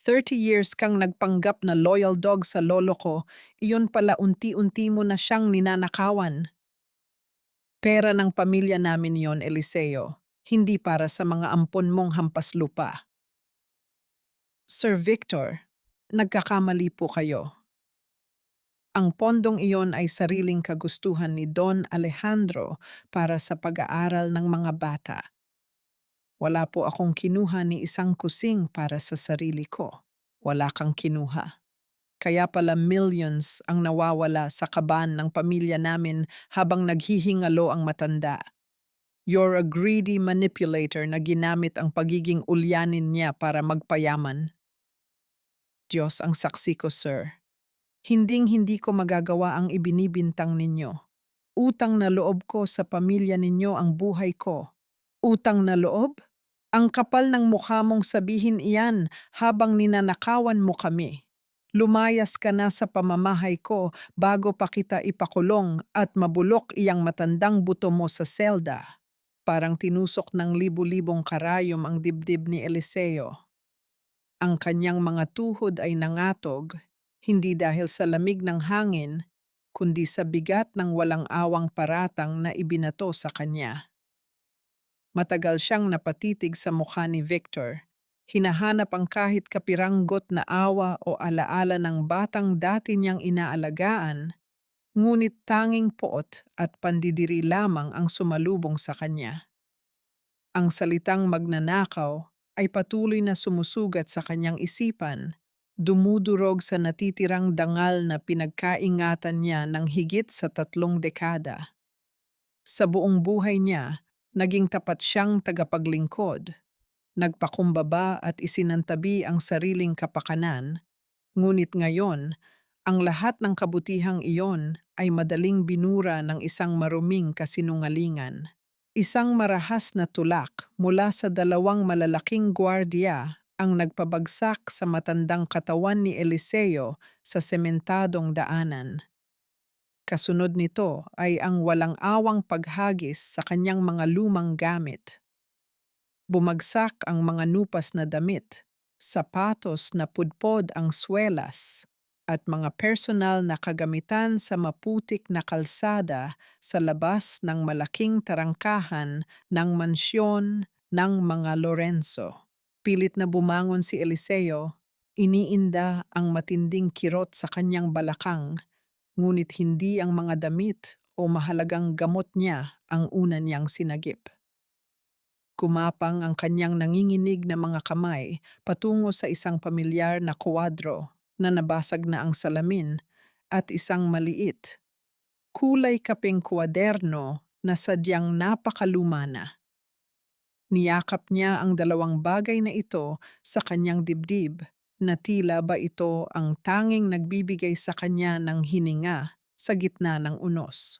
30 years kang nagpanggap na loyal dog sa lolo ko, iyon pala unti-unti mo na siyang ninanakawan. Pera ng pamilya namin yon, Eliseo, hindi para sa mga ampon mong hampas lupa. Sir Victor, nagkakamali po kayo. Ang pondong iyon ay sariling kagustuhan ni Don Alejandro para sa pag-aaral ng mga bata. Wala po akong kinuha ni isang kusing para sa sarili ko. Wala kang kinuha. Kaya pala millions ang nawawala sa kaban ng pamilya namin habang naghihingalo ang matanda. You're a greedy manipulator na ginamit ang pagiging ulyanin niya para magpayaman. Diyos ang saksi ko, sir. Hinding-hindi ko magagawa ang ibinibintang ninyo. Utang na loob ko sa pamilya ninyo ang buhay ko. Utang na loob? Ang kapal ng mukha mong sabihin iyan habang ninanakawan mo kami. Lumayas ka na sa pamamahay ko bago pa kita ipakulong at mabulok iyang matandang buto mo sa selda. Parang tinusok ng libu-libong karayom ang dibdib ni Eliseo. Ang kanyang mga tuhod ay nangatog, hindi dahil sa lamig ng hangin, kundi sa bigat ng walang awang paratang na ibinato sa kanya. Matagal siyang napatitig sa mukha ni Victor. Hinahanap ang kahit kapiranggot na awa o alaala ng batang dati niyang inaalagaan, ngunit tanging poot at pandidiri lamang ang sumalubong sa kanya. Ang salitang magnanakaw ay patuloy na sumusugat sa kanyang isipan, dumudurog sa natitirang dangal na pinagkaingatan niya ng higit sa 3 dekada. Sa buong buhay niya, naging tapat siyang tagapaglingkod, nagpakumbaba at isinantabi ang sariling kapakanan, ngunit ngayon, ang lahat ng kabutihang iyon ay madaling binura ng isang maruming kasinungalingan. Isang marahas na tulak mula sa 2 malalaking gwardiya ang nagpabagsak sa matandang katawan ni Eliseo sa sementadong daanan. Kasunod nito ay ang walang awang paghagis sa kanyang mga lumang gamit. Bumagsak ang mga nupas na damit, sapatos na pudpod ang swelas, at mga personal na kagamitan sa maputik na kalsada sa labas ng malaking tarangkahan ng mansyon ng mga Lorenzo. Pilit na bumangon si Eliseo, iniinda ang matinding kirot sa kanyang balakang, ngunit hindi ang mga damit o mahalagang gamot niya ang una niyang sinagip. Kumapang ang kanyang nanginginig na mga kamay patungo sa isang pamilyar na kuwadro na nabasag na ang salamin at isang maliit, kulay kapeng kwaderno na sadyang napakaluma na. Niyakap niya ang 2 bagay na ito sa kanyang dibdib na tila ba ito ang tanging nagbibigay sa kanya ng hininga sa gitna ng unos.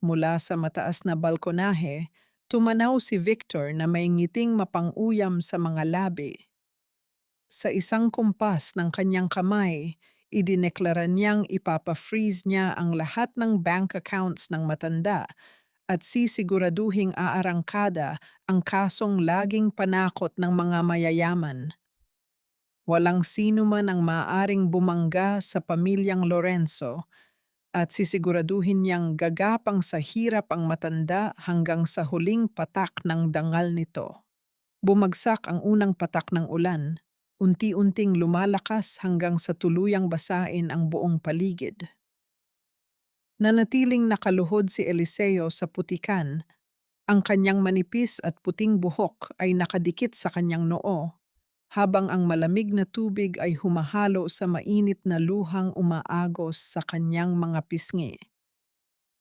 Mula sa mataas na balkonahe, tumanaw si Victor na may ngiting mapang-uyam sa mga labi. Sa isang kumpas ng kanyang kamay, idineklara niyang ipapa-freeze niya ang lahat ng bank accounts ng matanda at sisiguraduhing aarangkada ang kasong laging panakot ng mga mayayaman. Walang sino man ang maaaring bumangga sa pamilyang Lorenzo at sisiguraduhin niyang gagapang sa hirap ang matanda hanggang sa huling patak ng dangal nito. Bumagsak ang unang patak ng ulan, unti-unting lumalakas hanggang sa tuluyang basain ang buong paligid. Nanatiling nakaluhod si Eliseo sa putikan, ang kanyang manipis at puting buhok ay nakadikit sa kanyang noo, habang ang malamig na tubig ay humahalo sa mainit na luhang umaagos sa kanyang mga pisngi.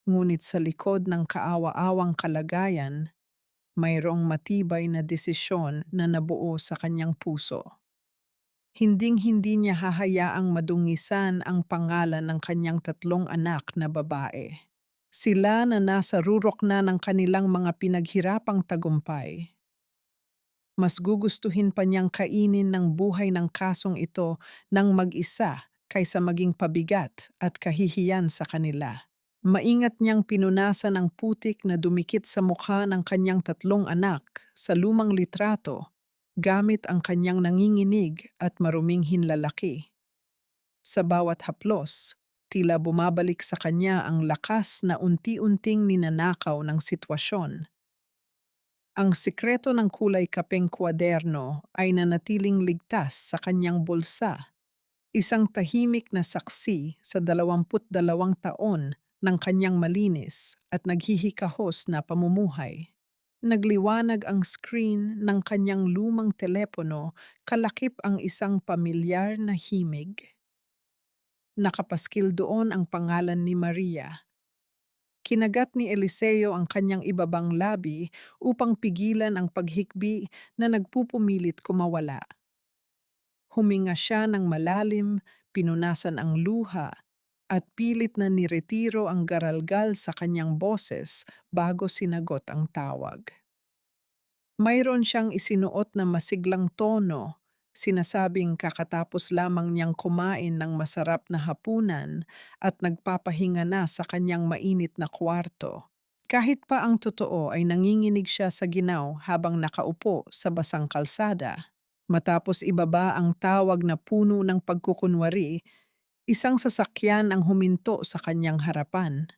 Ngunit sa likod ng kaawa-awang kalagayan, mayroong matibay na desisyon na nabuo sa kanyang puso. Hinding-hindi niya hahayaang madungisan ang pangalan ng kanyang 3 anak na babae. Sila na nasa rurok na ng kanilang mga pinaghirapang tagumpay. Mas gugustuhin pa niyang kainin ng buhay ng kasong ito ng mag-isa kaysa maging pabigat at kahihiyan sa kanila. Maingat niyang pinunasan ang putik na dumikit sa mukha ng kanyang 3 anak sa lumang litrato gamit ang kanyang nanginginig at maruming hinlalaki. Sa bawat haplos, tila bumabalik sa kanya ang lakas na unti-unting ninanakaw ng sitwasyon. Ang sikreto ng kulay kapeng kwaderno ay nanatiling ligtas sa kanyang bulsa, isang tahimik na saksi sa 22 taon ng kanyang malinis at naghihikahos na pamumuhay. Nagliwanag ang screen ng kanyang lumang telepono, kalakip ang isang pamilyar na himig. Nakapaskil doon ang pangalan ni Maria. Kinagat ni Eliseo ang kanyang ibabang labi upang pigilan ang paghikbi na nagpupumilit kumawala. Huminga siya ng malalim, pinunasan ang luha, at pilit na niretiro ang garalgal sa kanyang boses bago sinagot ang tawag. Mayroon siyang isinuot na masiglang tono, sinasabing kakatapos lamang niyang kumain ng masarap na hapunan at nagpapahinga na sa kanyang mainit na kwarto. Kahit pa ang totoo ay nanginginig siya sa ginaw habang nakaupo sa basang kalsada. Matapos ibaba ang tawag na puno ng pagkukunwari, isang sasakyan ang huminto sa kanyang harapan.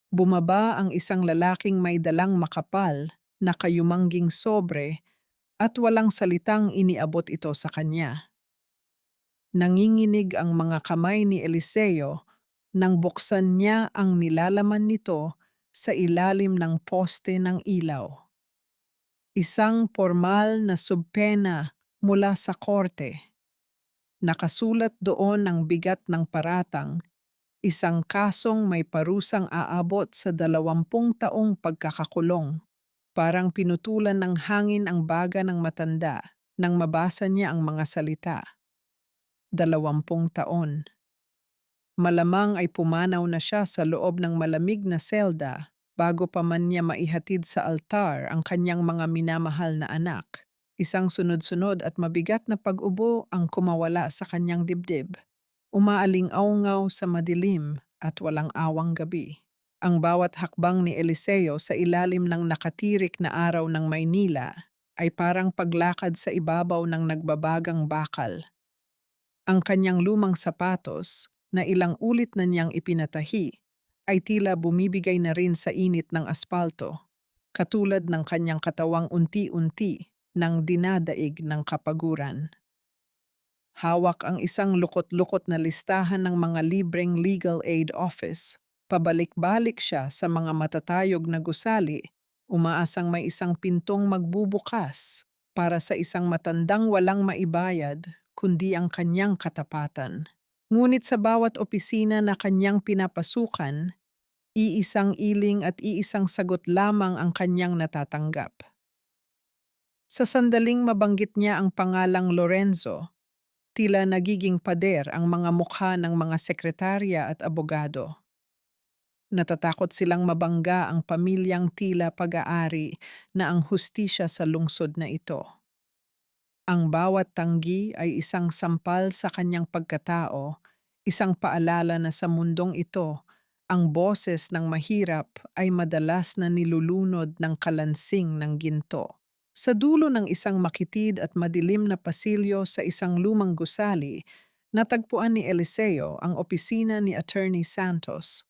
Bumaba ang isang lalaking may dalang makapal na kayumangging sobre at walang salitang iniabot ito sa kanya. Nanginginig ang mga kamay ni Eliseo nang buksan niya ang nilalaman nito sa ilalim ng poste ng ilaw. Isang formal na subpena mula sa korte. Nakasulat doon ang bigat ng paratang, isang kasong may parusang aabot sa 20 taong pagkakakulong. Parang pinutulan ng hangin ang baga ng matanda nang mabasa niya ang mga salita. 20 taon. Malamang ay pumanaw na siya sa loob ng malamig na selda bago pa man niya maihatid sa altar ang kanyang mga minamahal na anak. Isang sunod-sunod at mabigat na pag-ubo ang kumawala sa kanyang dibdib. Umaaling-aungaw sa madilim at walang awang gabi. Ang bawat hakbang ni Eliseo sa ilalim ng nakatirik na araw ng Maynila ay parang paglakad sa ibabaw ng nagbabagang bakal. Ang kanyang lumang sapatos, na ilang ulit na niyang ipinatahi, ay tila bumibigay na rin sa init ng aspalto, katulad ng kanyang katawang unti-unti ng dinadaig ng kapaguran. Hawak ang isang lukot-lukot na listahan ng mga libreng legal aid office. Pabalik-balik siya sa mga matatayog na gusali, umaasang may isang pintong magbubukas para sa isang matandang walang maibayad kundi ang kanyang katapatan. Ngunit sa bawat opisina na kanyang pinapasukan, iisang iling at iisang sagot lamang ang kanyang natatanggap. Sa sandaling mabanggit niya ang pangalang Lorenzo, tila nagiging pader ang mga mukha ng mga sekretarya at abogado. Natatakot silang mabangga ang pamilyang tila pag-aari na ang hustisya sa lungsod na ito. Ang bawat tanggi ay isang sampal sa kanyang pagkatao, isang paalala na sa mundong ito, ang boses ng mahirap ay madalas na nilulunod ng kalansing ng ginto. Sa dulo ng isang makitid at madilim na pasilyo sa isang lumang gusali, natagpuan ni Eliseo ang opisina ni Attorney Santos.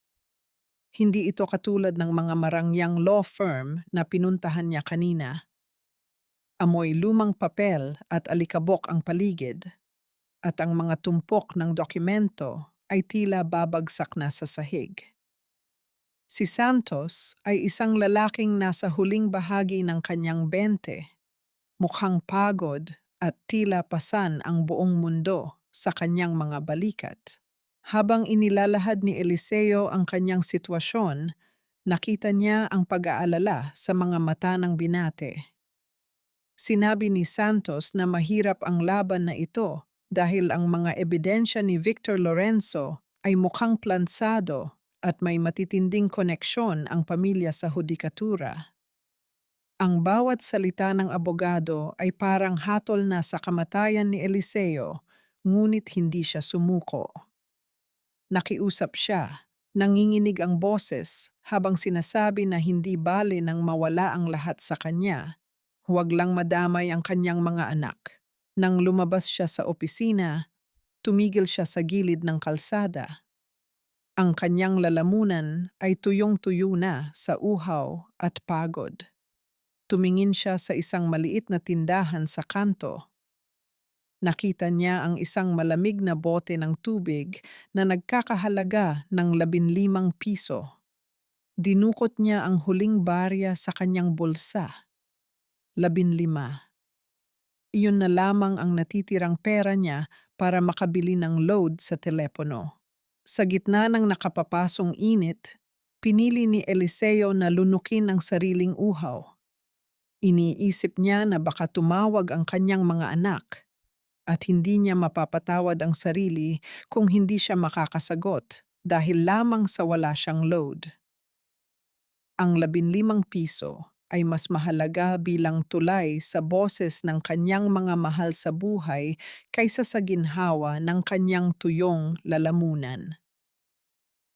Hindi ito katulad ng mga marangyang law firm na pinuntahan niya kanina. Amoy lumang papel at alikabok ang paligid, at ang mga tumpok ng dokumento ay tila babagsak na sa sahig. Si Santos ay isang lalaking nasa huling bahagi ng kanyang 20, mukhang pagod at tila pasan ang buong mundo sa kanyang mga balikat. Habang inilalahad ni Eliseo ang kanyang sitwasyon, nakita niya ang pag-aalala sa mga mata ng binate. Sinabi ni Santos na mahirap ang laban na ito dahil ang mga ebidensya ni Victor Lorenzo ay mukhang plansado at may matitinding koneksyon ang pamilya sa hudikatura. Ang bawat salita ng abogado ay parang hatol na sa kamatayan ni Eliseo, ngunit hindi siya sumuko. Nakiusap siya, nanginginig ang boses habang sinasabi na hindi bale nang mawala ang lahat sa kanya. Huwag lang madamay ang kanyang mga anak. Nang lumabas siya sa opisina, tumigil siya sa gilid ng kalsada. Ang kanyang lalamunan ay tuyong-tuyo na sa uhaw at pagod. Tumingin siya sa isang maliit na tindahan sa kanto. Nakita niya ang isang malamig na bote ng tubig na nagkakahalaga ng 15 piso. Dinukot niya ang huling barya sa kanyang bulsa. 15. Iyon na lamang ang natitirang pera niya para makabili ng load sa telepono. Sa gitna ng nakapapasong init, pinili ni Eliseo na lunukin ang sariling uhaw. Iniisip niya na baka tumawag ang kanyang mga anak at hindi niya mapapatawad ang sarili kung hindi siya makakasagot dahil lamang sa wala siyang load. Ang 15 piso ay mas mahalaga bilang tulay sa boses ng kanyang mga mahal sa buhay kaysa sa ginhawa ng kanyang tuyong lalamunan.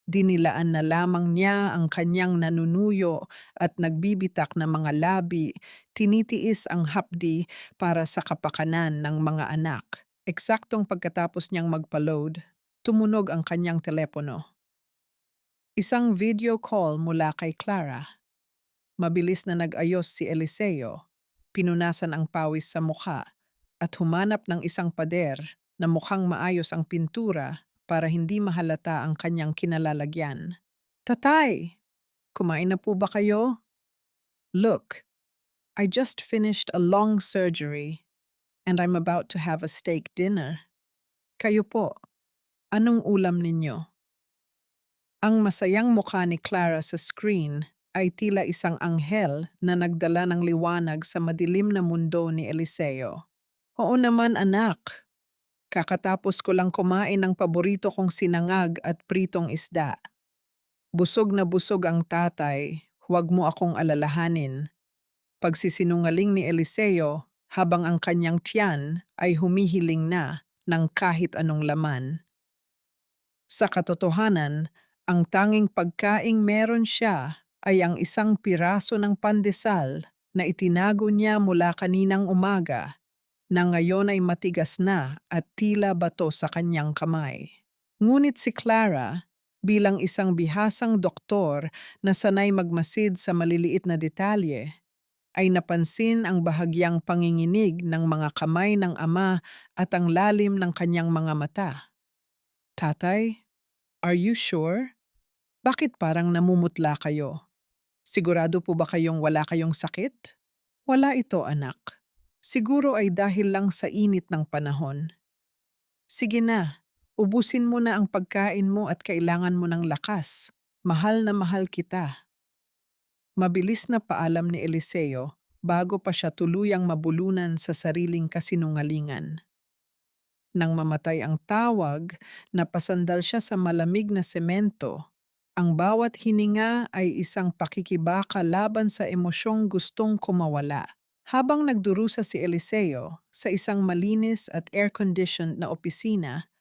Dinilaan na lamang niya ang kanyang nanunuyo at nagbibitak na mga labi, tinitiis ang hapdi para sa kapakanan ng mga anak. Eksaktong pagkatapos niyang magpa-load, tumunog ang kanyang telepono. Isang video call mula kay Clara. Mabilis na nag-ayos si Eliseo, pinunasan ang pawis sa mukha at humanap ng isang pader na mukhang maayos ang pintura para hindi mahalata ang kanyang kinalalagyan. Tatay, kumain na po ba kayo? Look, I just finished a long surgery and I'm about to have a steak dinner. Kayo po, anong ulam ninyo? Ang masayang mukha ni Clara sa screen ay tila isang anghel na nagdala ng liwanag sa madilim na mundo ni Eliseo. Oo naman anak, kakatapos ko lang kumain ng paborito kong sinangag at pritong isda. Busog na busog ang tatay, huwag mo akong alalahanin. Pagsisinungaling ni Eliseo habang ang kanyang tiyan ay humihiling na ng kahit anong laman. Sa katotohanan, ang tanging pagkaing meron siya ay ang isang piraso ng pandesal na itinago niya mula kaninang umaga na ngayon ay matigas na at tila bato sa kanyang kamay. Ngunit si Clara, bilang isang bihasang doktor na sanay magmasid sa maliliit na detalye, ay napansin ang bahagyang panginginig ng mga kamay ng ama at ang lalim ng kanyang mga mata. Tatay, are you sure? Bakit parang namumutla kayo? Sigurado po ba kayong wala kayong sakit? Wala ito, anak. Siguro ay dahil lang sa init ng panahon. Sige na, ubusin mo na ang pagkain mo at kailangan mo ng lakas. Mahal na mahal kita. Mabilis na paalam ni Eliseo bago pa siya tuluyang mabulunan sa sariling kasinungalingan. Nang mamatay ang tawag, napasandal siya sa malamig na semento. Ang bawat hininga ay isang pakikibaka laban sa emosyong gustong kumawala. Habang nagdurusa si Eliseo sa isang malinis at air-conditioned na opisina,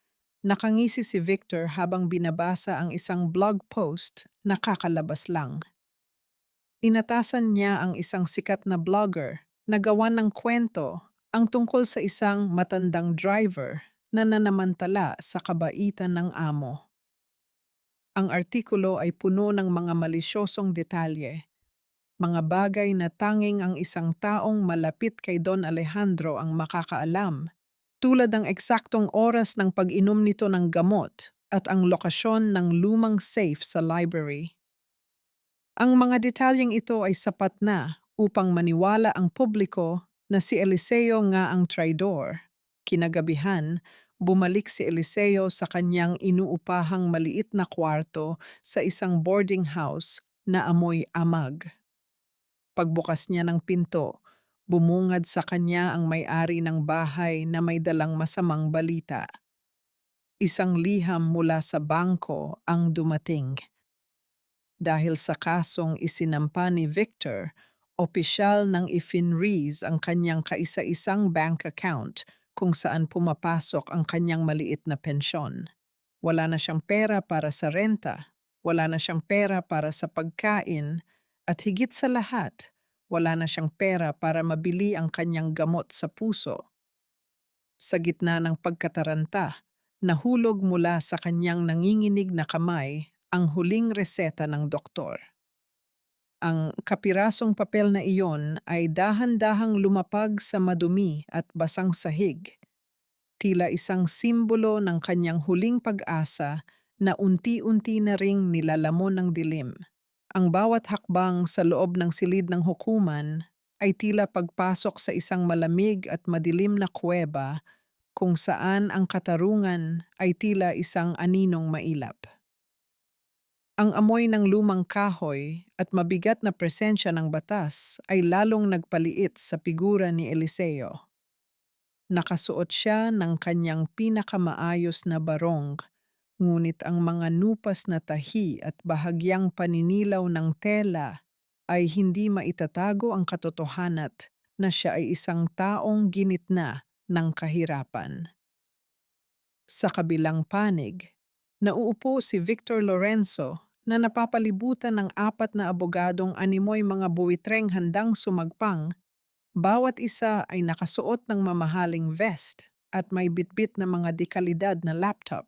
nakangisi si Victor habang binabasa ang isang blog post na kakalabas lang. Inatasan niya ang isang sikat na blogger na gawa ng kwento ang tungkol sa isang matandang driver na nanamantala sa kabaitan ng amo. Ang artikulo ay puno ng mga malisyosong detalye, mga bagay na tanging ang isang taong malapit kay Don Alejandro ang makakaalam, tulad ng eksaktong oras ng pag-inom nito ng gamot at ang lokasyon ng lumang safe sa library. Ang mga detalyeng ito ay sapat na upang maniwala ang publiko na si Eliseo nga ang traidor. Kinagabihan, bumalik si Eliseo sa kanyang inuupahang maliit na kwarto sa isang boarding house na amoy amag. Pagbukas niya ng pinto, bumungad sa kanya ang may-ari ng bahay na may dalang masamang balita. Isang liham mula sa bangko ang dumating. Dahil sa kasong isinampa ni Victor, opisyal nang i-finreeze ang kanyang kaisa-isang bank account kung saan pumapasok ang kanyang maliit na pensyon. Wala na siyang pera para sa renta, wala na siyang pera para sa pagkain, at higit sa lahat, wala na siyang pera para mabili ang kanyang gamot sa puso. Sa gitna ng pagkataranta, nahulog mula sa kanyang nanginginig na kamay ang huling reseta ng doktor. Ang kapirasong papel na iyon ay dahan-dahang lumapag sa madumi at basang sahig, tila isang simbolo ng kanyang huling pag-asa na unti-unti na ring nilalamon ng dilim. Ang bawat hakbang sa loob ng silid ng hukuman ay tila pagpasok sa isang malamig at madilim na kuweba kung saan ang katarungan ay tila isang aninong mailap. Ang amoy ng lumang kahoy at mabigat na presensya ng batas ay lalong nagpaliit sa figura ni Eliseo. Nakasuot siya ng kanyang pinakamaayos na barong, ngunit ang mga nupas na tahi at bahagyang paninilaw ng tela ay hindi maitatago ang katotohanat na siya ay isang taong ginitna ng kahirapan. Sa kabilang panig, nauupo si Victor Lorenzo na napapalibutan ng 4 na abogadong animoy mga buwitreng handang sumagpang. Bawat isa ay nakasuot ng mamahaling vest at may bitbit na mga dekalidad na laptop.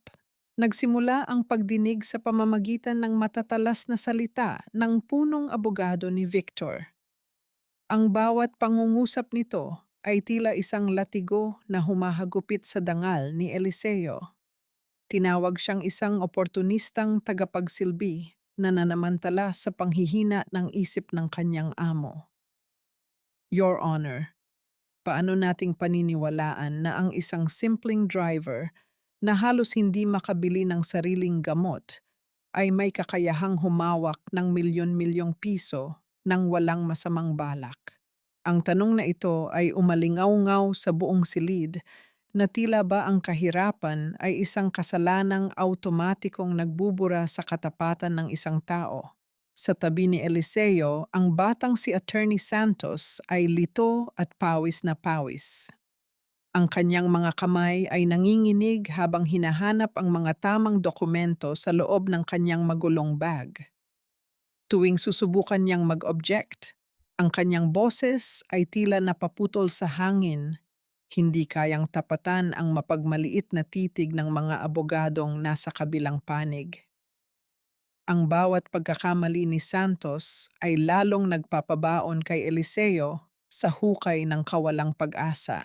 Nagsimula ang pagdinig sa pamamagitan ng matatalas na salita ng punong abogado ni Victor. Ang bawat pangungusap nito ay tila isang latigo na humahagupit sa dangal ni Eliseo. Tinawag siyang isang oportunistang tagapagsilbi na nanamantala sa panghihina ng isip ng kanyang amo. Your Honor, paano nating paniniwalaan na ang isang simpleng driver na halos hindi makabili ng sariling gamot ay may kakayahang humawak ng milyon-milyong piso nang walang masamang balak? Ang tanong na ito ay umalingaw-ngaw sa buong silid na tila ba ang kahirapan ay isang kasalanang automatikong nagbubura sa katapatan ng isang tao. Sa tabi ni Eliseo, ang batang si Attorney Santos ay lito at pawis na pawis. Ang kanyang mga kamay ay nanginginig habang hinahanap ang mga tamang dokumento sa loob ng kanyang magulong bag. Tuwing susubukan niyang mag-object, ang kanyang boses ay tila napaputol sa hangin. Hindi kayang tapatan ang mapagmaliit na titig ng mga abogadong nasa kabilang panig. Ang bawat pagkakamali ni Santos ay lalong nagpapabaon kay Eliseo sa hukay ng kawalang pag-asa.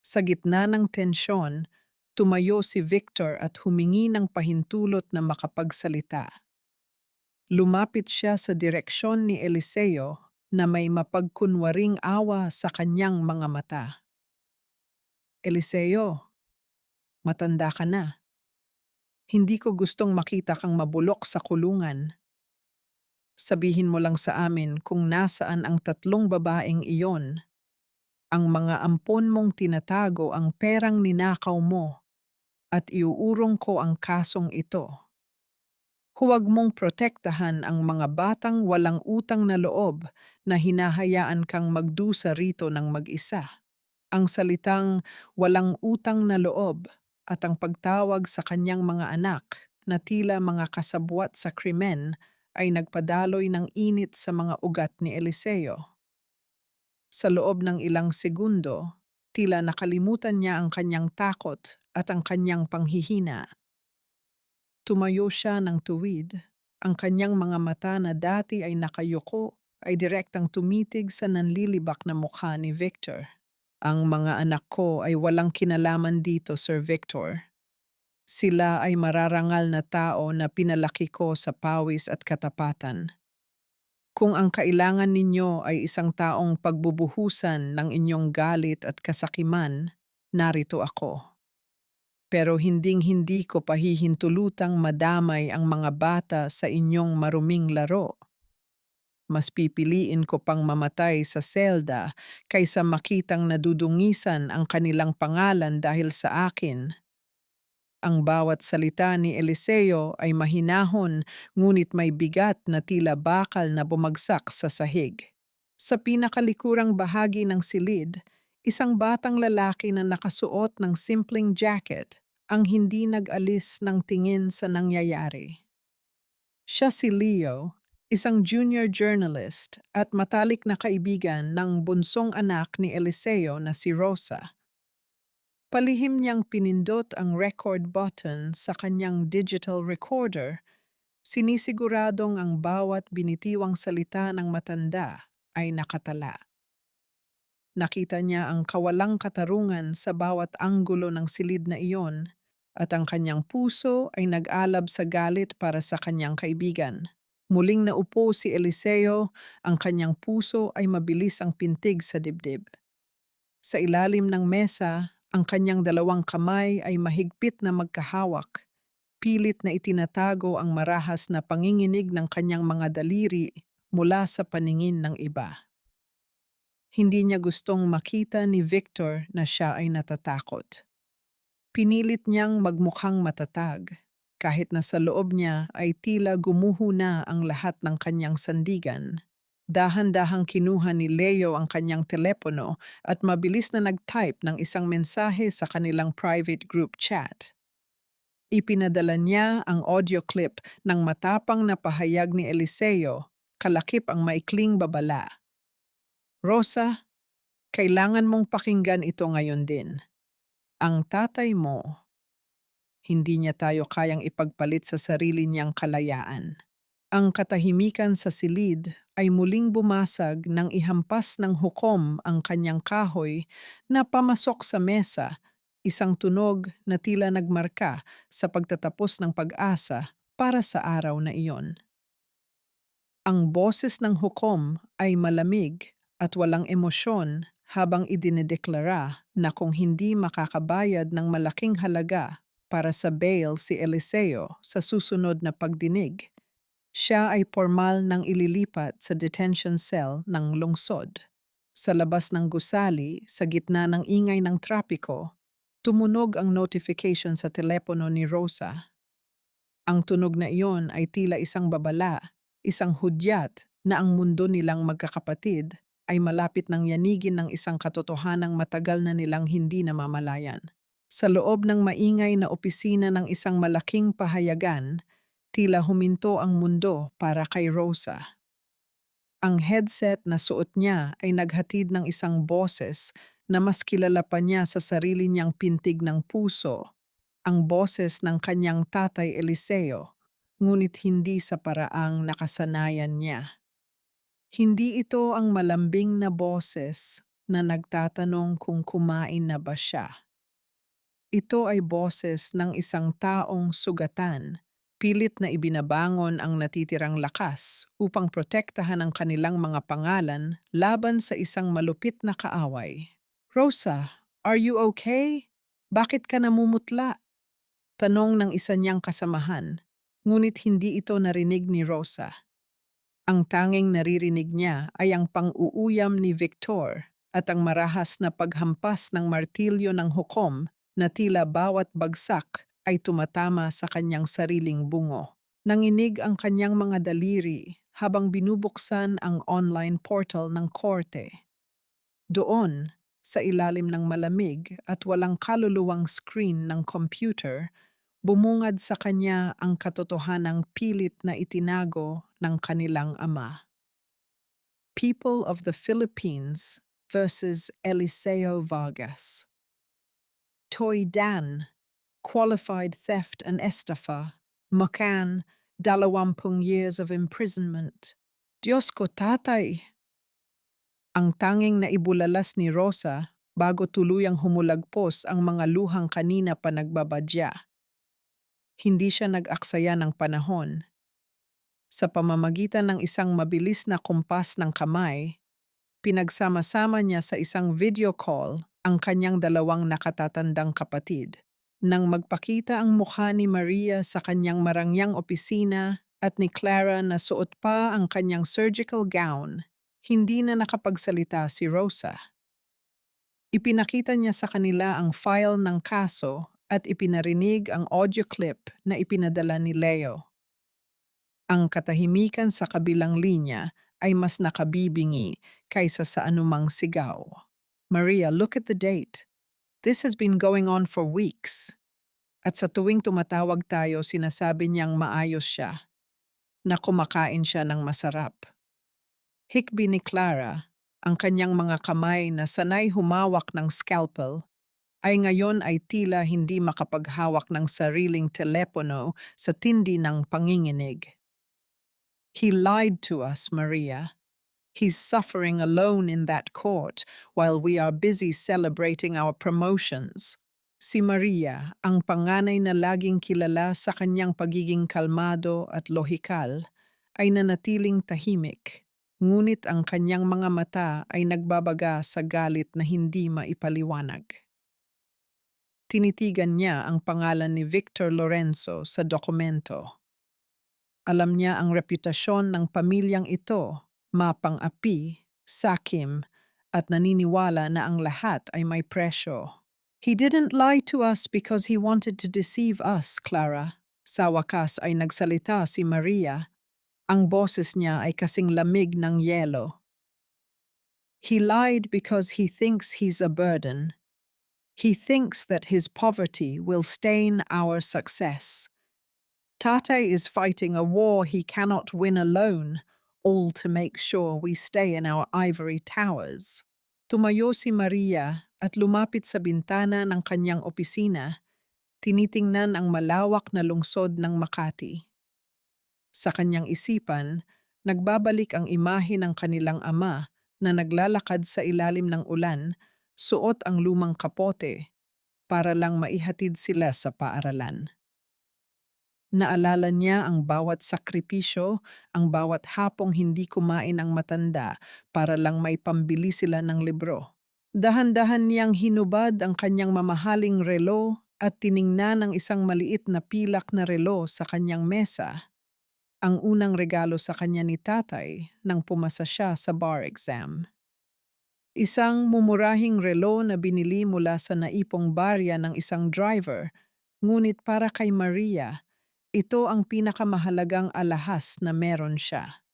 Sa gitna ng tensyon, tumayo si Victor at humingi ng pahintulot na makapagsalita. Lumapit siya sa direksyon ni Eliseo na may mapagkunwaring awa sa kanyang mga mata. Eliseo, matanda ka na. Hindi ko gustong makita kang mabulok sa kulungan. Sabihin mo lang sa amin kung nasaan ang 3 babaeng iyon. Ang mga ampon mong tinatago ang perang ninakaw mo at iuurong ko ang kasong ito. Huwag mong protektahan ang mga batang walang utang na loob na hinahayaan kang magdusa rito ng mag-isa. Ang salitang walang utang na loob at ang pagtawag sa kanyang mga anak na tila mga kasabwat sa krimen ay nagpadaloy ng init sa mga ugat ni Eliseo. Sa loob ng ilang segundo, tila nakalimutan niya ang kanyang takot at ang kanyang panghihina. Tumayo siya ng tuwid. Ang kanyang mga mata na dati ay nakayuko ay direktang tumitig sa nanlilibak na mukha ni Victor. Ang mga anak ko ay walang kinalaman dito, Sir Victor. Sila ay mararangal na tao na pinalaki ko sa pawis at katapatan. Kung ang kailangan ninyo ay isang taong pagbubuhusan ng inyong galit at kasakiman, narito ako. Pero hinding-hindi ko pahihintulutang madamay ang mga bata sa inyong maruming laro. Mas pipiliin ko pang mamatay sa selda kaysa makitang nadudungisan ang kanilang pangalan dahil sa akin. Ang bawat salita ni Eliseo ay mahinahon ngunit may bigat na tila bakal na bumagsak sa sahig. Sa pinakalikurang bahagi ng silid, isang batang lalaki na nakasuot ng simpleng jacket ang hindi nag-alis ng tingin sa nangyayari. Siya si Leo, isang junior journalist at matalik na kaibigan ng bunsong anak ni Eliseo na si Rosa. Palihim niyang pinindot ang record button sa kanyang digital recorder, sinisiguradong ang bawat binitiwang salita ng matanda ay nakatala. Nakita niya ang kawalang katarungan sa bawat anggulo ng silid na iyon at ang kanyang puso ay nag-alab sa galit para sa kanyang kaibigan. Muling naupo si Eliseo, ang kanyang puso ay mabilis ang pintig sa dibdib. Sa ilalim ng mesa, ang kanyang dalawang kamay ay mahigpit na magkahawak, pilit na itinatago ang marahas na panginginig ng kanyang mga daliri mula sa paningin ng iba. Hindi niya gustong makita ni Victor na siya ay natatakot. Pinilit niyang magmukhang matatag, kahit na sa loob niya ay tila gumuho na ang lahat ng kanyang sandigan. Dahan-dahang kinuha ni Leo ang kanyang telepono at mabilis na nag-type ng isang mensahe sa kanilang private group chat. Ipinadala niya ang audio clip ng matapang na pahayag ni Eliseo, kalakip ang maikling babala. Rosa, kailangan mong pakinggan ito ngayon din. Ang tatay mo, hindi niya tayo kayang ipagpalit sa sarili niyang kalayaan. Ang katahimikan sa silid ay muling bumasag nang ihampas ng hukom ang kanyang kahoy na pamasok sa mesa, isang tunog na tila nagmarka sa pagtatapos ng pag-asa para sa araw na iyon. Ang boses ng hukom ay malamig at walang emosyon habang idinedeklara na kung hindi makakabayad ng malaking halaga para sa bail si Eliseo sa susunod na pagdinig, siya ay formal nang ililipat sa detention cell ng lungsod. Sa labas ng gusali, sa gitna ng ingay ng trapiko, tumunog ang notification sa telepono ni Rosa. Ang tunog na iyon ay tila isang babala, isang hudyat na ang mundo nilang magkakapatid ay malapit ng yanigin ng isang katotohanang matagal na nilang hindi namamalayan. Sa loob ng maingay na opisina ng isang malaking pahayagan, tila huminto ang mundo para kay Rosa. Ang headset na suot niya ay naghatid ng isang boses na mas kilala pa niya sa sarili niyang pintig ng puso, ang boses ng kanyang tatay Eliseo, ngunit hindi sa paraang nakasanayan niya. Hindi ito ang malambing na boses na nagtatanong kung kumain na ba siya. Ito ay boses ng isang taong sugatan, pilit na ibinabangon ang natitirang lakas upang protektahan ang kanilang mga pangalan laban sa isang malupit na kaaway. Rosa, are you okay? Bakit ka namumutla? Tanong ng isa niyang kasamahan, ngunit hindi ito narinig ni Rosa. Ang tanging naririnig niya ay ang pang-uuyam ni Victor at ang marahas na paghampas ng martilyo ng hukom na tila bawat bagsak ay tumatama sa kanyang sariling bungo. Nanginig ang kanyang mga daliri habang binubuksan ang online portal ng korte. Doon, sa ilalim ng malamig at walang kaluluwang screen ng computer, bumungad sa kanya ang katotohanang pilit na itinago ng kanilang ama. People of the Philippines versus Eliseo Vargas. Toy Dan, qualified theft and estafa. Macan, 20 years of imprisonment. Diyos ko, tatay! Ang tanging naibulalas ni Rosa bago tuluyang humulagpos ang mga luhang kanina pa nagbabadya. Hindi siya nag-aksaya ng panahon. Sa pamamagitan ng isang mabilis na kumpas ng kamay, pinagsama-sama niya sa isang video call ang kanyang dalawang nakatatandang kapatid. Nang magpakita ang mukha ni Maria sa kanyang marangyang opisina at ni Clara na suot pa ang kanyang surgical gown, hindi na nakapagsalita si Rosa. Ipinakita niya sa kanila ang file ng kaso at ipinarinig ang audio clip na ipinadala ni Leo. Ang katahimikan sa kabilang linya ay mas nakabibingi kaysa sa anumang sigaw. Maria, look at the date. This has been going on for weeks. At sa tuwing tumatawag tayo, sinasabi niyang maayos siya. na kumakain siya ng masarap. Hikbi ni Clara, ang kanyang mga kamay na sanay humawak ng scalpel, ay ngayon ay tila hindi makapaghawak ng sariling telepono sa tindi ng panginginig. He lied to us, Maria. He's suffering alone in that court while we are busy celebrating our promotions. Si Maria, ang panganay na laging kilala sa kanyang pagiging kalmado at lohikal, ay nanatiling tahimik. Ngunit ang kanyang mga mata ay nagbabaga sa galit na hindi maipaliwanag. Tinitigan niya ang pangalan ni Victor Lorenzo sa dokumento. Alam niya ang reputasyon ng pamilyang ito, mapang-api, sakim, at naniniwala na ang lahat ay may presyo. He didn't lie to us because he wanted to deceive us, Clara. Sa wakas ay nagsalita si Maria. Ang boses niya ay kasing lamig ng yelo. He lied because he thinks he's a burden. He thinks that his poverty will stain our success. Tate is fighting a war he cannot win alone, all to make sure we stay in our ivory towers. Tumayo si Maria at lumapit sa bintana ng kanyang opisina, tinitingnan ang malawak na lungsod ng Makati. Sa kanyang isipan, nagbabalik ang imahe ng kanilang ama na naglalakad sa ilalim ng ulan, suot ang lumang kapote, para lang maihatid sila sa paaralan. Naalala niya ang bawat sakripisyo, ang bawat hapong hindi kumain ang matanda para lang may pambili sila ng libro. Dahan-dahan niyang hinubad ang kanyang mamahaling relo at tiningnan ang isang maliit na pilak na relo sa kanyang mesa. Ang unang regalo sa kanya ni tatay nang pumasa siya sa bar exam. Isang mumurahing relo na binili mula sa naipong barya ng isang driver, ngunit para kay Maria, ito ang pinakamahalagang alahas na meron siya.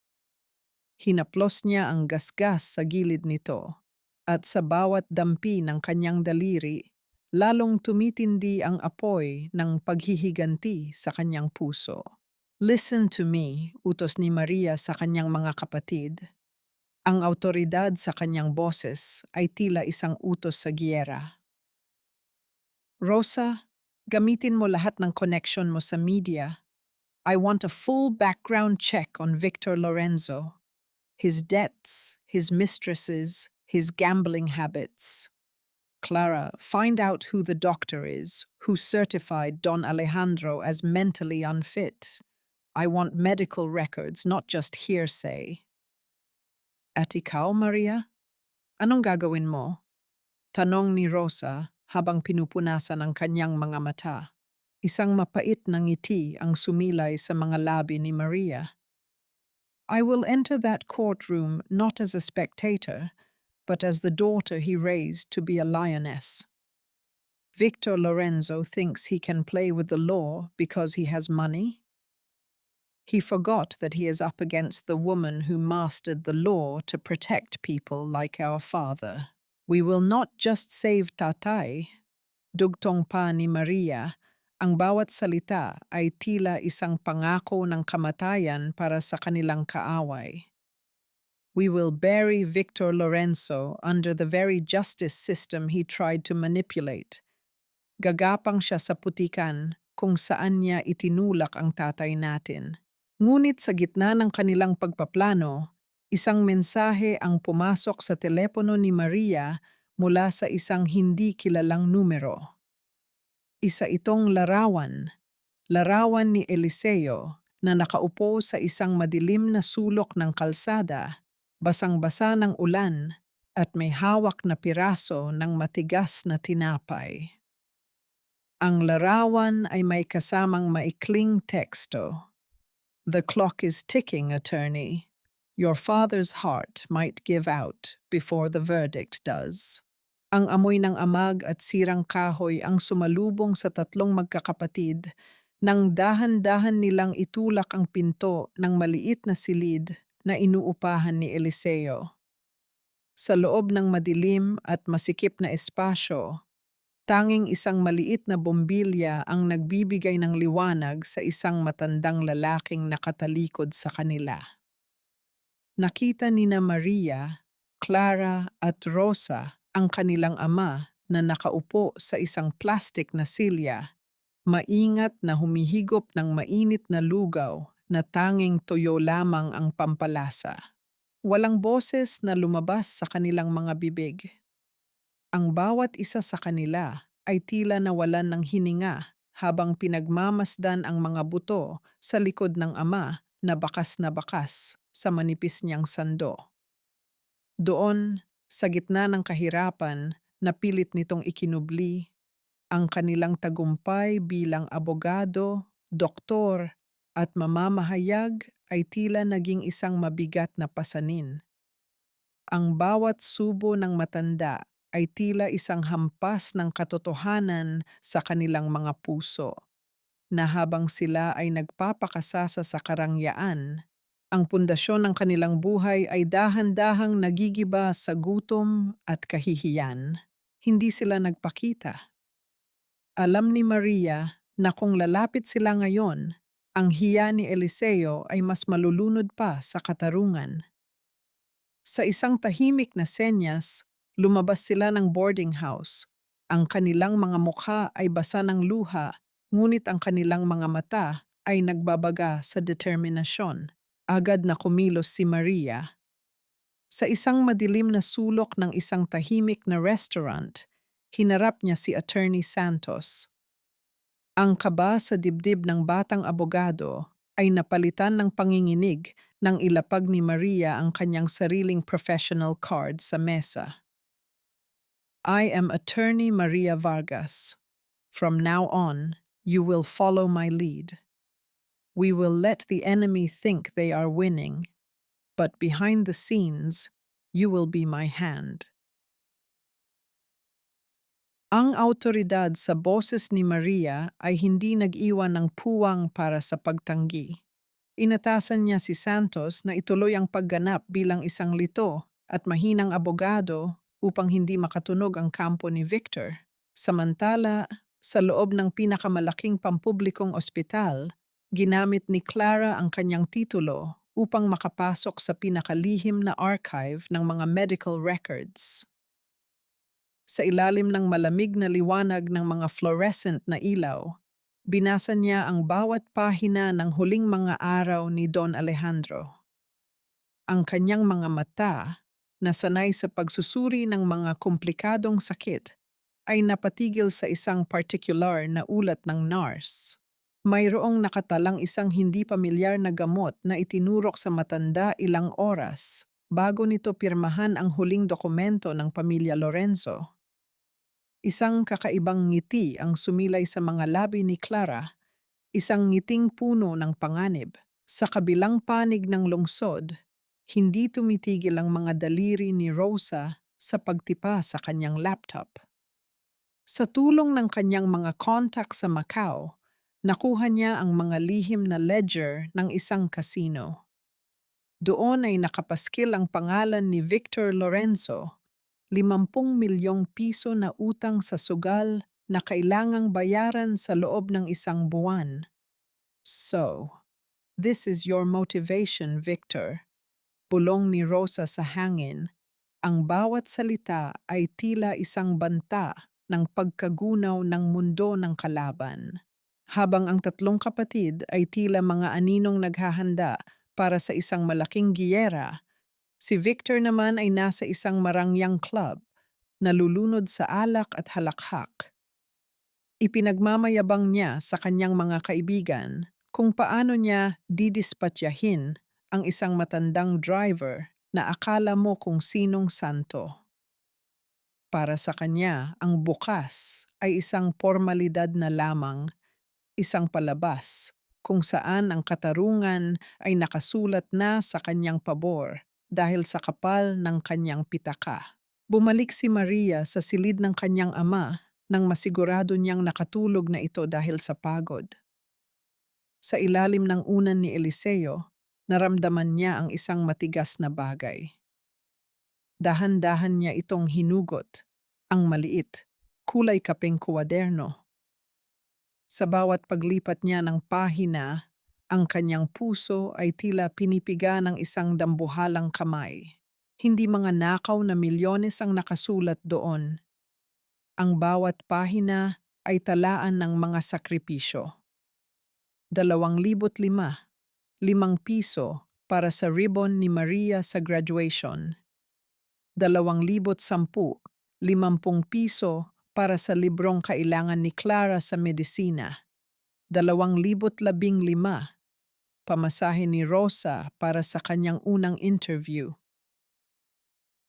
Hinaplos niya ang gasgas sa gilid nito, at sa bawat dampi ng kanyang daliri, lalong tumitindi ang apoy ng paghihiganti sa kanyang puso. Listen to me, utos ni Maria sa kanyang mga kapatid. Ang autoridad sa kanyang boses ay tila isang utos sa giyera. Rosa, gamitin mo lahat ng connection mo sa media. I want a full background check on Victor Lorenzo, his debts, his mistresses, his gambling habits. Clara, find out who the doctor is, who certified Don Alejandro as mentally unfit. I want medical records, not just hearsay. At ikaw, Maria? Anong gagawin mo? Tanong ni Rosa habang pinupunasan ang kanyang mga mata. Isang mapait na ngiti ang sumilay sa mga labi ni Maria. I will enter that courtroom not as a spectator, but as the daughter he raised to be a lioness. Victor Lorenzo thinks he can play with the law because he has money. He forgot that he is up against the woman who mastered the law to protect people like our father. We will not just save Tatay, dugtong pa ni Maria, ang bawat salita ay tila isang pangako ng kamatayan para sa kanilang kaaway. We will bury Victor Lorenzo under the very justice system he tried to manipulate. Gagapang siya sa putikan kung saan niya itinulak ang tatay natin. Ngunit sa gitna ng kanilang pagpaplano, isang mensahe ang pumasok sa telepono ni Maria mula sa isang hindi kilalang numero. Isa itong larawan ni Eliseo na nakaupo sa isang madilim na sulok ng kalsada, basang-basa ng ulan at may hawak na piraso ng matigas na tinapay. Ang larawan ay may kasamang maikling teksto. The clock is ticking, attorney. Your father's heart might give out before the verdict does. Ang amoy ng amag at sirang kahoy ang sumalubong sa tatlong magkakapatid nang dahan-dahan nilang itulak ang pinto ng maliit na silid na inuupahan ni Eliseo. Sa loob ng madilim at masikip na espasyo, Tanging isang maliit na bombilya ang nagbibigay ng liwanag sa isang matandang lalaking nakatalikod sa kanila. Nakita nina Maria, Clara at Rosa ang kanilang ama na nakaupo sa isang plastik na silya, maingat na humihigop ng mainit na lugaw na tanging tuyo lamang ang pampalasa. Walang boses na lumabas sa kanilang mga bibig. Ang bawat isa sa kanila ay tila nawalan ng hininga habang pinagmamasdan ang mga buto sa likod ng ama na bakas sa manipis niyang sando. Doon, sa gitna ng kahirapan, napilit nitong ikinubli ang kanilang tagumpay bilang abogado, doktor, at mamamahayag ay tila naging isang mabigat na pasanin. Ang bawat subo ng matanda ay tila isang hampas ng katotohanan sa kanilang mga puso, na habang sila ay nagpapakasasa sa karangyaan, ang pundasyon ng kanilang buhay ay dahan-dahang nagigiba sa gutom at kahihiyan. Hindi sila nagpakita. Alam ni Maria na kung lalapit sila ngayon, ang hiya ni Eliseo ay mas malulunod pa sa katarungan. Sa isang tahimik na senyas, lumabas sila ng boarding house. Ang kanilang mga mukha ay basa ng luha, ngunit ang kanilang mga mata ay nagbabaga sa determinasyon. Agad na kumilos si Maria. Sa isang madilim na sulok ng isang tahimik na restaurant, hinarap niya si Attorney Santos. Ang kaba sa dibdib ng batang abogado ay napalitan ng panginginig nang ilapag ni Maria ang kanyang sariling professional card sa mesa. I am Attorney Maria Vargas. From now on, you will follow my lead. We will let the enemy think they are winning, but behind the scenes, you will be my hand. Ang awtoridad sa boses ni Maria ay hindi nag-iwan ng puwang para sa pagtanggi. Inatasan niya si Santos na ituloy ang pagganap bilang isang lito at mahinang abogado upang hindi makatunog ang kampo ni Victor. Samantala, sa loob ng pinakamalaking pampublikong ospital, ginamit ni Clara ang kanyang titulo upang makapasok sa pinakalihim na archive ng mga medical records. Sa ilalim ng malamig na liwanag ng mga fluorescent na ilaw, binasa niya ang bawat pahina ng huling mga araw ni Don Alejandro. Ang kanyang mga mata, na sanay sa pagsusuri ng mga komplikadong sakit, ay napatigil sa isang partikular na ulat ng nurse. Mayroong nakatalang isang hindi pamilyar na gamot na itinurok sa matanda ilang oras bago nito pirmahan ang huling dokumento ng pamilya Lorenzo. Isang kakaibang ngiti ang sumilay sa mga labi ni Clara, isang ngiting puno ng panganib. Sa kabilang panig ng lungsod, hindi tumitigil ang mga daliri ni Rosa sa pagtipa sa kanyang laptop. Sa tulong ng kanyang mga contact sa Macau, nakuha niya ang mga lihim na ledger ng isang casino. Doon ay nakapaskil ang pangalan ni Victor Lorenzo, 50 milyong piso na utang sa sugal na kailangang bayaran sa loob ng isang buwan. So, this is your motivation, Victor. Bulong ni Rosa sa hangin. Ang bawat salita ay tila isang banta ng pagkagunaw ng mundo ng kalaban. Habang ang tatlong kapatid ay tila mga aninong naghahanda para sa isang malaking giyera, si Victor naman ay nasa isang marangyang club, nalulunod sa alak at halakhak. Ipinagmamayabang niya sa kanyang mga kaibigan kung paano niya didispatyahin ang isang matandang driver na akala mo kung sinong santo. Para sa kanya, ang bukas ay isang formalidad na lamang, isang palabas, kung saan ang katarungan ay nakasulat na sa kanyang pabor dahil sa kapal ng kanyang pitaka. Bumalik si Maria sa silid ng kanyang ama nang masigurado niyang nakatulog na ito dahil sa pagod. Sa ilalim ng unan ni Eliseo, naramdaman niya ang isang matigas na bagay. Dahan-dahan niya itong hinugot, ang maliit, kulay kapeng kuwaderno. Sa bawat paglipat niya ng pahina, ang kanyang puso ay tila pinipiga ng isang dambuhalang kamay. Hindi mga nakaw na milyones ang nakasulat doon. Ang bawat pahina ay talaan ng mga sakripisyo. 2005, ₱5 para sa ribbon ni Maria sa graduation. 2010, ₱50 para sa librong kailangan ni Clara sa medisina. 2015, pamasahe ni Rosa para sa kanyang unang interview.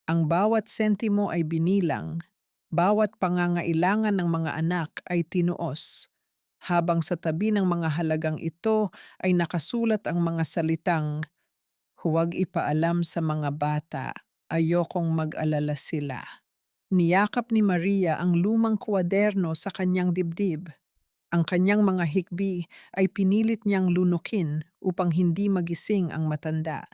Ang bawat sentimo ay binilang, bawat pangangailangan ng mga anak ay tinuos, habang sa tabi ng mga halagang ito ay nakasulat ang mga salitang, "Huwag ipaalam sa mga bata, ayokong mag-alala sila." Niyakap ni Maria ang lumang kwaderno sa kanyang dibdib. Ang kanyang mga hikbi ay pinilit niyang lunukin upang hindi magising ang matanda.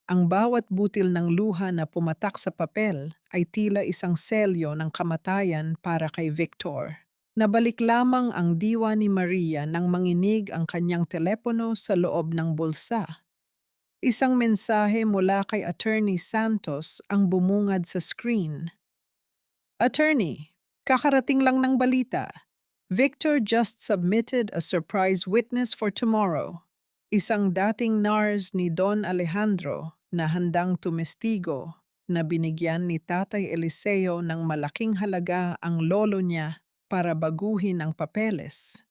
Ang bawat butil ng luha na pumatak sa papel ay tila isang selyo ng kamatayan para kay Victor. Nabalik lamang ang diwa ni Maria nang manginig ang kanyang telepono sa loob ng bulsa. Isang mensahe mula kay Attorney Santos ang bumungad sa screen. "Attorney, kakarating lang ng balita. Victor just submitted a surprise witness for tomorrow. Isang dating nurse ni Don Alejandro na handang tumestigo na binigyan ni Tatay Eliseo ng malaking halaga ang lolo niya para baguhin ang papeles.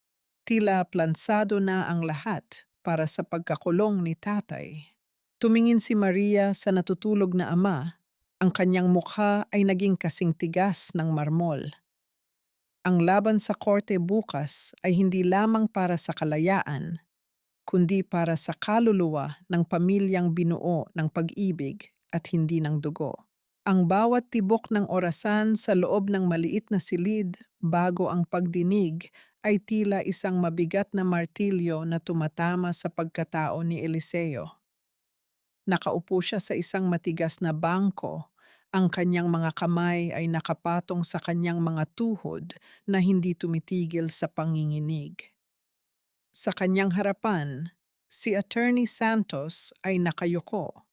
Tila plansado na ang lahat para sa pagkakulong ni Tatay." Tumingin si Maria sa natutulog na ama. Ang kanyang mukha ay naging kasing tigas ng marmol. Ang laban sa korte bukas ay hindi lamang para sa kalayaan, kundi para sa kaluluwa ng pamilyang binuo ng pag-ibig at hindi ng dugo. Ang bawat tibok ng orasan sa loob ng maliit na silid bago ang pagdinig ay tila isang mabigat na martilyo na tumatama sa pagkatao ni Eliseo. Nakaupo siya sa isang matigas na bangko. Ang kanyang mga kamay ay nakapatong sa kanyang mga tuhod na hindi tumitigil sa panginginig. Sa kanyang harapan, si Attorney Santos ay nakayuko,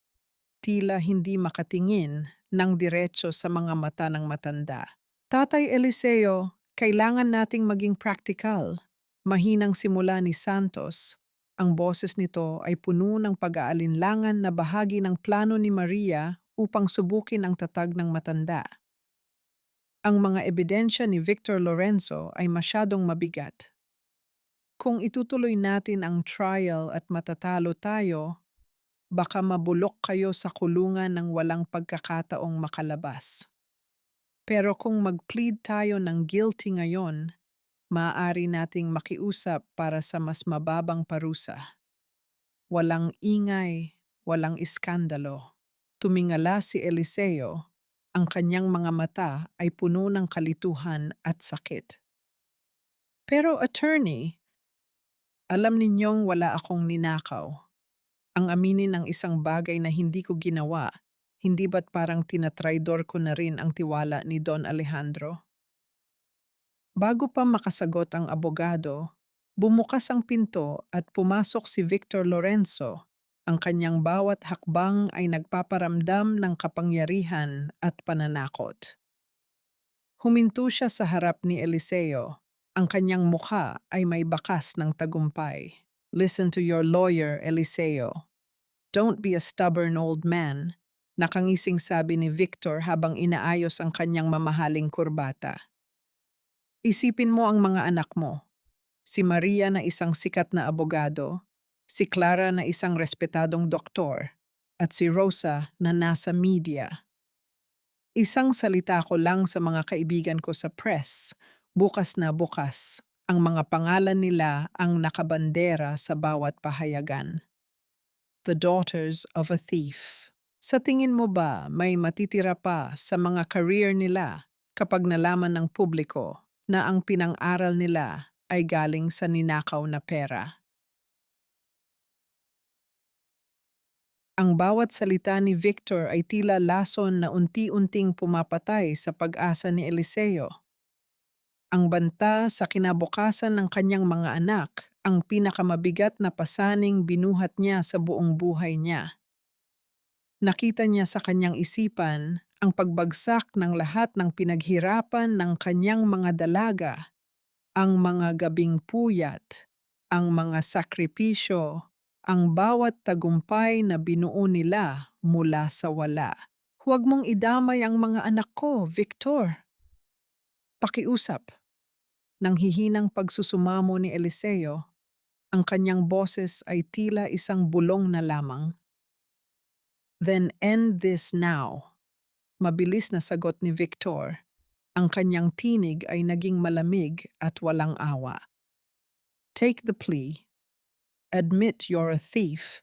tila hindi makatingin ng diretso sa mga mata ng matanda. "Tatay Eliseo, kailangan nating maging practical." Mahinang simula ni Santos. Ang boses nito ay puno ng pag-aalinlangan na bahagi ng plano ni Maria upang subukin ang tatag ng matanda. Ang mga ebidensya ni Victor Lorenzo ay masyadong mabigat. Kung itutuloy natin ang trial at matatalo tayo, baka mabulok kayo sa kulungan ng walang pagkakataong makalabas. Pero kung mag-plead tayo ng guilty ngayon, maaari nating makiusap para sa mas mababang parusa. Walang ingay, walang iskandalo. Tumingala si Eliseo, ang kanyang mga mata ay puno ng kalituhan at sakit. "Pero attorney, alam ninyong wala akong ninakaw. Ang aminin ng isang bagay na hindi ko ginawa, hindi ba't parang tinatraidor ko na rin ang tiwala ni Don Alejandro?" Bago pa makasagot ang abogado, bumukas ang pinto at pumasok si Victor Lorenzo. Ang kanyang bawat hakbang ay nagpaparamdam ng kapangyarihan at pananakot. Huminto siya sa harap ni Eliseo. Ang kanyang mukha ay may bakas ng tagumpay. "Listen to your lawyer, Eliseo. Don't be a stubborn old man." Nakangising sabi ni Victor habang inaayos ang kanyang mamahaling kurbata. "Isipin mo ang mga anak mo. Si Maria na isang sikat na abogado, si Clara na isang respetadong doktor, at si Rosa na nasa media. Isang salita ko lang sa mga kaibigan ko sa press, bukas na bukas, ang mga pangalan nila ang nakabandera sa bawat pahayagan. The daughters of a thief." Sa tingin mo ba may matitira pa sa mga career nila kapag nalaman ng publiko na ang pinang-aral nila ay galing sa ninakaw na pera? Ang bawat salita ni Victor ay tila lason na unti-unting pumapatay sa pag-asa ni Eliseo. Ang banta sa kinabukasan ng kanyang mga anak, ang pinakamabigat na pasaning binuhat niya sa buong buhay niya. Nakita niya sa kanyang isipan ang pagbagsak ng lahat ng pinaghirapan ng kanyang mga dalaga, ang mga gabing puyat, ang mga sakripisyo, ang bawat tagumpay na binuo nila mula sa wala. Huwag mong idamay ang mga anak ko, Victor. Pakiusap. Nang hihinang pagsusumamo ni Eliseo, ang kanyang boses ay tila isang bulong na lamang. Then end this now. Mabilis na sagot ni Victor. Ang kanyang tinig ay naging malamig at walang awa. Take the plea. Admit you're a thief,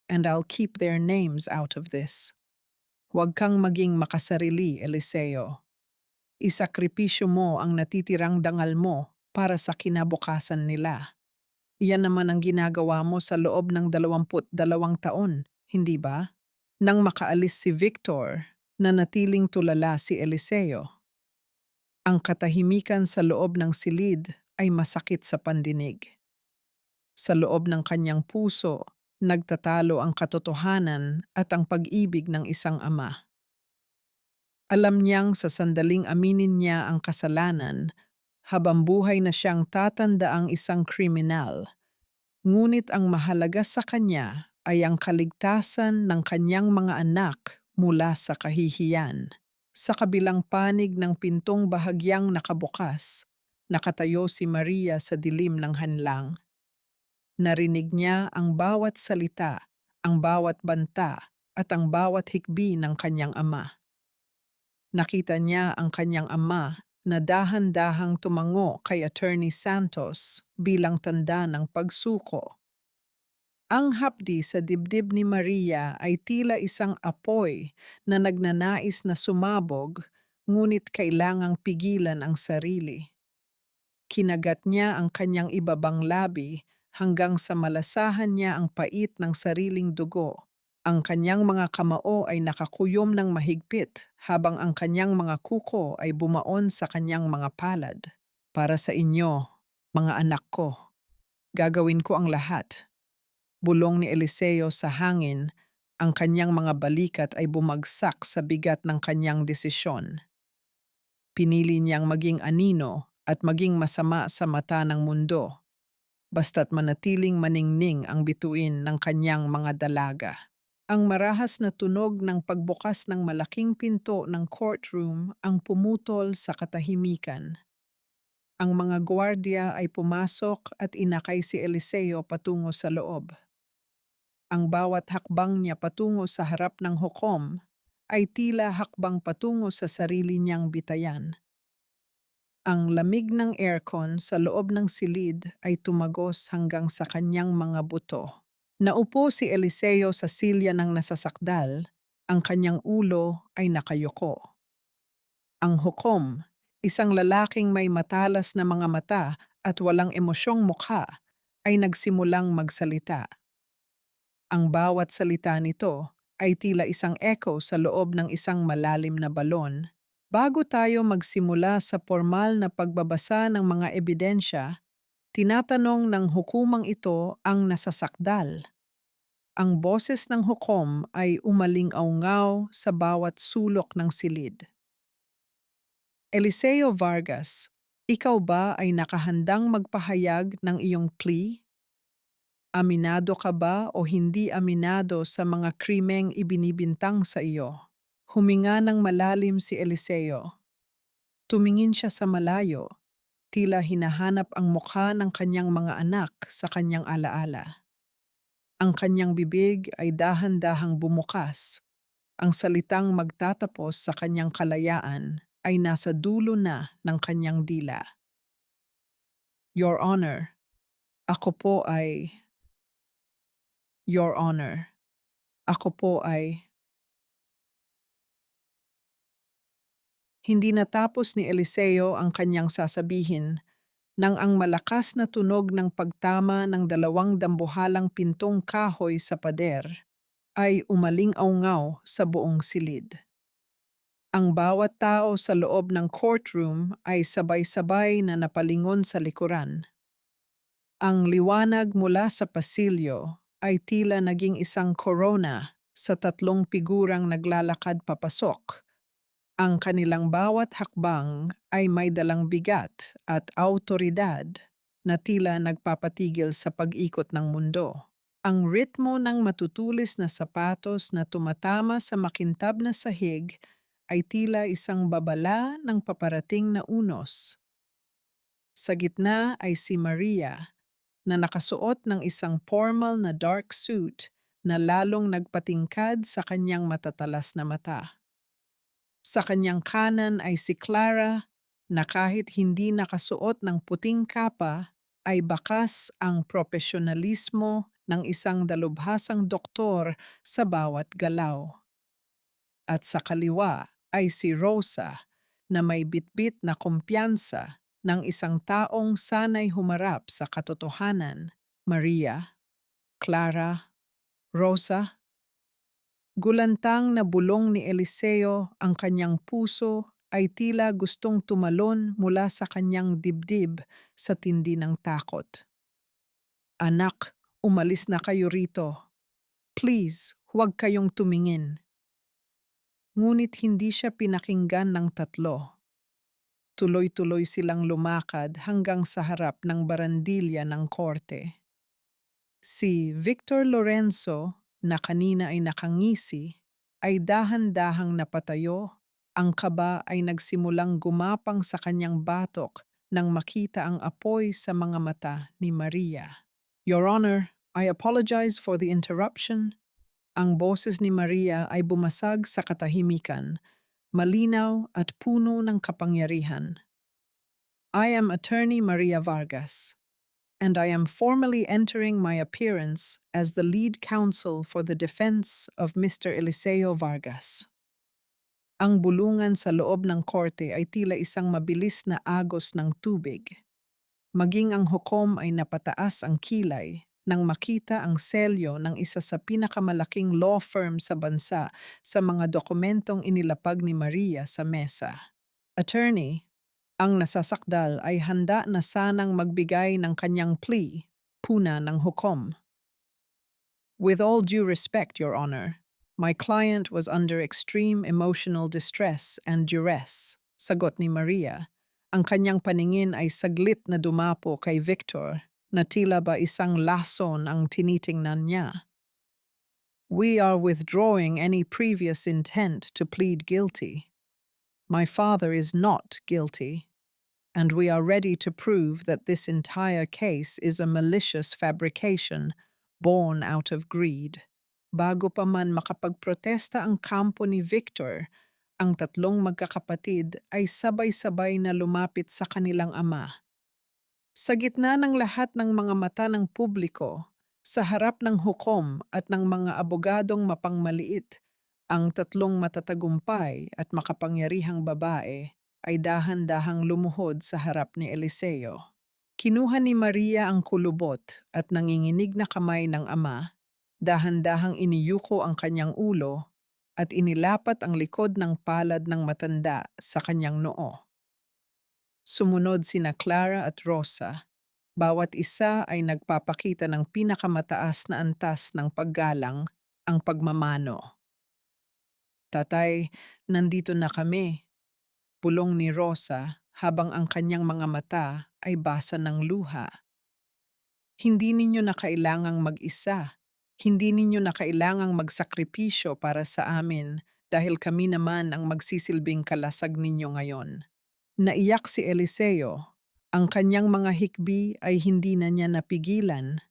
and I'll keep their names out of this. Huwag kang maging makasarili, Eliseo. Isakripisyo mo ang natitirang dangal mo para sa kinabukasan nila. Iyan naman ang ginagawa mo sa loob ng 22 taon, hindi ba? Nang makaalis si Victor, nanatiling tulala si Eliseo. Ang katahimikan sa loob ng silid ay masakit sa pandinig. Sa loob ng kanyang puso, nagtatalo ang katotohanan at ang pag-ibig ng isang ama. Alam niyang sa sandaling aminin niya ang kasalanan, habang buhay na siyang tatandaang isang kriminal. Ngunit ang mahalaga sa kanya ay ang kaligtasan ng kanyang mga anak mula sa kahihiyan. Sa kabilang panig ng pintong bahagyang nakabukas, nakatayo si Maria sa dilim ng hanlang. Narinig niya ang bawat salita, ang bawat banta, at ang bawat hikbi ng kanyang ama. Nakita niya ang kanyang ama na dahan-dahang tumango kay Attorney Santos bilang tanda ng pagsuko. Ang hapdi sa dibdib ni Maria ay tila isang apoy na nagnanais na sumabog, ngunit kailangang pigilan ang sarili. Kinagat niya ang kanyang ibabang labi hanggang sa malasahan niya ang pait ng sariling dugo. Ang kanyang mga kamao ay nakakuyom ng mahigpit habang ang kanyang mga kuko ay bumaon sa kanyang mga palad. Para sa inyo, mga anak ko, gagawin ko ang lahat. Bulong ni Eliseo sa hangin, ang kanyang mga balikat ay bumagsak sa bigat ng kanyang desisyon. Pinili niyang maging anino at maging masama sa mata ng mundo, basta't manatiling maningning ang bituin ng kanyang mga dalaga. Ang marahas na tunog ng pagbukas ng malaking pinto ng courtroom ang pumutol sa katahimikan. Ang mga gwardiya ay pumasok at inakay si Eliseo patungo sa loob. Ang bawat hakbang niya patungo sa harap ng hukom ay tila hakbang patungo sa sarili niyang bitayan. Ang lamig ng aircon sa loob ng silid ay tumagos hanggang sa kanyang mga buto. Naupo si Eliseo sa silya ng nasasakdal, ang kanyang ulo ay nakayuko. Ang hukom, isang lalaking may matalas na mga mata at walang emosyong mukha, ay nagsimulang magsalita. Ang bawat salita nito ay tila isang echo sa loob ng isang malalim na balon. Bago tayo magsimula sa formal na pagbabasa ng mga ebidensya, tinatanong ng hukumang ito ang nasasakdal. Ang boses ng hukom ay umaling-aungaw sa bawat sulok ng silid. Eliseo Vargas, ikaw ba ay nakahandang magpahayag ng iyong plea? Aminado ka ba o hindi aminado sa mga krimeng ibinibintang sa iyo? Huminga ng malalim si Eliseo. Tumingin siya sa malayo, tila hinahanap ang mukha ng kanyang mga anak sa kanyang alaala. Ang kanyang bibig ay dahan-dahang bumukas. Ang salitang magtatapos sa kanyang kalayaan ay nasa dulo na ng kanyang dila. Your Honor, ako po ay... Your Honor, ako po ay... Hindi natapos ni Eliseo ang kanyang sasabihin nang ang malakas na tunog ng pagtama ng 2 dambuhalang pintong kahoy sa pader ay umaling-aungaw sa buong silid. Ang bawat tao sa loob ng courtroom ay sabay-sabay na napalingon sa likuran. Ang liwanag mula sa pasilyo ay tila naging isang corona sa tatlong figurang naglalakad papasok. Ang kanilang bawat hakbang ay may dalang bigat at awtoridad na tila nagpapatigil sa pag-ikot ng mundo. Ang ritmo ng matutulis na sapatos na tumatama sa makintab na sahig ay tila isang babala ng paparating na unos. Sa gitna ay si Maria na nakasuot ng isang formal na dark suit na lalong nagpatingkad sa kanyang matatalas na mata. Sa kanyang kanan ay si Clara na kahit hindi nakasuot ng puting kapa ay bakas ang profesionalismo ng isang dalubhasang doktor sa bawat galaw. At sa kaliwa ay si Rosa na may bitbit na kumpiyansa ng isang taong sanay humarap sa katotohanan. Maria, Clara, Rosa, gulantang na bulong ni Eliseo ang kanyang puso ay tila gustong tumalon mula sa kanyang dibdib sa tindi ng takot. Anak, umalis na kayo rito. Please, huwag kayong tumingin. Ngunit hindi siya pinakinggan ng tatlo. Tuloy-tuloy silang lumakad hanggang sa harap ng barandilya ng korte. Si Victor Lorenzo, na kanina ay nakangisi, ay dahan-dahang napatayo. Ang kaba ay nagsimulang gumapang sa kanyang batok nang makita ang apoy sa mga mata ni Maria. Your Honor, I apologize for the interruption. Ang boses ni Maria ay bumasag sa katahimikan, malinaw at puno ng kapangyarihan. I am Attorney Maria Vargas, and I am formally entering my appearance as the lead counsel for the defense of Mr. Eliseo Vargas. Ang bulungan sa loob ng korte ay tila isang mabilis na agos ng tubig. Maging ang hukom ay napataas ang kilay nang makita ang selyo ng isa sa pinakamalaking law firm sa bansa sa mga dokumentong inilapag ni Maria sa mesa. Attorney, ang nasasakdal ay handa na sanang magbigay ng kanyang plea, puna ng hukom. With all due respect, Your Honor, my client was under extreme emotional distress and duress, sagot ni Maria. Ang kanyang paningin ay saglit na dumapo kay Victor na tila ba isang lason ang tinitingnan niya. We are withdrawing any previous intent to plead guilty. My father is not guilty, and we are ready to prove that this entire case is a malicious fabrication born out of greed. Bago pa man makapagprotesta ang kampo ni Victor, ang tatlong magkakapatid ay sabay-sabay na lumapit sa kanilang ama. Sa gitna ng lahat ng mga mata ng publiko, sa harap ng hukom at ng mga abogadong mapangmaliit, ang tatlong matatagumpay at makapangyarihang babae ay dahan-dahang lumuhod sa harap ni Eliseo. Kinuha ni Maria ang kulubot at nanginginig na kamay ng ama, dahan-dahang iniyuko ang kanyang ulo at inilapat ang likod ng palad ng matanda sa kanyang noo. Sumunod sina Clara at Rosa. Bawat isa ay nagpapakita ng pinakamataas na antas ng paggalang, ang pagmamano. Tatay, nandito na kami, bulong ni Rosa habang ang kanyang mga mata ay basa ng luha. Hindi ninyo na kailangang mag-isa. Hindi ninyo na kailangang magsakripisyo para sa amin dahil kami naman ang magsisilbing kalasag ninyo ngayon. Naiyak si Eliseo. Ang kanyang mga hikbi ay hindi na niya napigilan.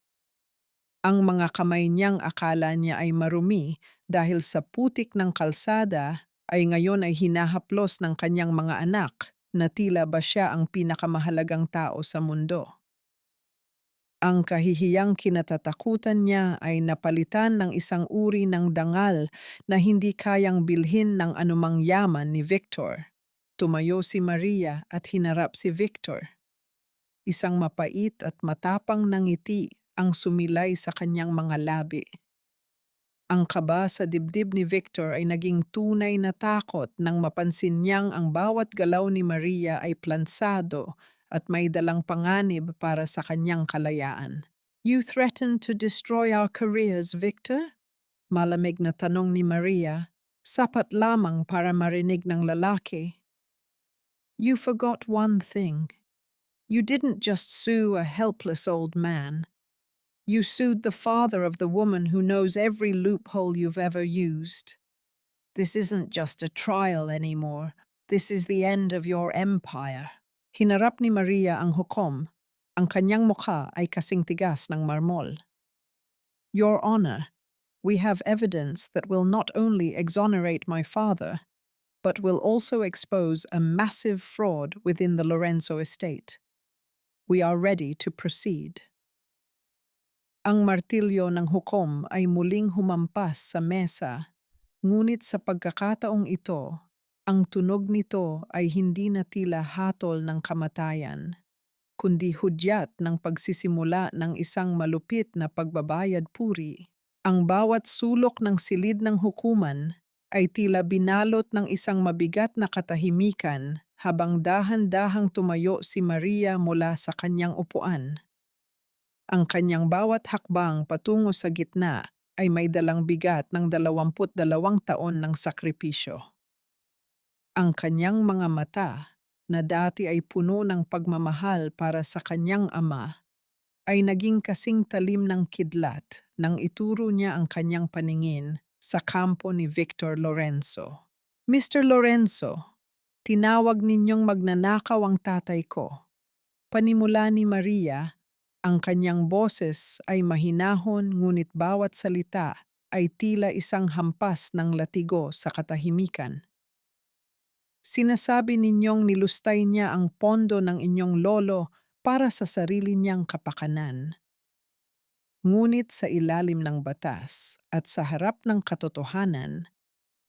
Ang mga kamay niyang akala niya ay marumi dahil sa putik ng kalsada ay ngayon ay hinahaplos ng kanyang mga anak na tila ba siya ang pinakamahalagang tao sa mundo. Ang kahihiyang kinatatakutan niya ay napalitan ng isang uri ng dangal na hindi kayang bilhin ng anumang yaman ni Victor. Tumayo si Maria at hinarap si Victor. Isang mapait at matapang na ngiti ang sumilay sa kanyang mga labi. Ang kaba sa dibdib ni Victor ay naging tunay na takot nang mapansin niyang ang bawat galaw ni Maria ay plansado at may dalang panganib para sa kanyang kalayaan. "You threatened to destroy our careers, Victor?" Malamig na tanong ni Maria, sapat lamang para marinig ng lalaki. "You forgot one thing. You didn't just sue a helpless old man. You sued the father of the woman who knows every loophole you've ever used. This isn't just a trial anymore. This is the end of your empire." Hinarap ni Maria ang hukom. Ang kanyang mukha ay kasing tigas ng marmol. "Your Honor, we have evidence that will not only exonerate my father, but will also expose a massive fraud within the Lorenzo estate. We are ready to proceed." Ang martilyo ng hukom ay muling humampas sa mesa, ngunit sa pagkakataong ito, ang tunog nito ay hindi na tila hatol ng kamatayan, kundi hudyat ng pagsisimula ng isang malupit na pagbabayad puri. Ang bawat sulok ng silid ng hukuman ay tila binalot ng isang mabigat na katahimikan habang dahan-dahang tumayo si Maria mula sa kanyang upuan. Ang kanyang bawat hakbang patungo sa gitna ay may dalang bigat ng 22 taon ng sakripisyo. Ang kanyang mga mata, na dati ay puno ng pagmamahal para sa kanyang ama, ay naging kasing talim ng kidlat nang ituro niya ang kanyang paningin sa kampo ni Victor Lorenzo. "Mr. Lorenzo, tinawag ninyong magnanakaw ang tatay ko." Panimula ni Maria, ang kanyang boses ay mahinahon ngunit bawat salita ay tila isang hampas ng latigo sa katahimikan. "Sinasabi ninyong nilustay niya ang pondo ng inyong lolo para sa sarili niyang kapakanan. Ngunit sa ilalim ng batas at sa harap ng katotohanan,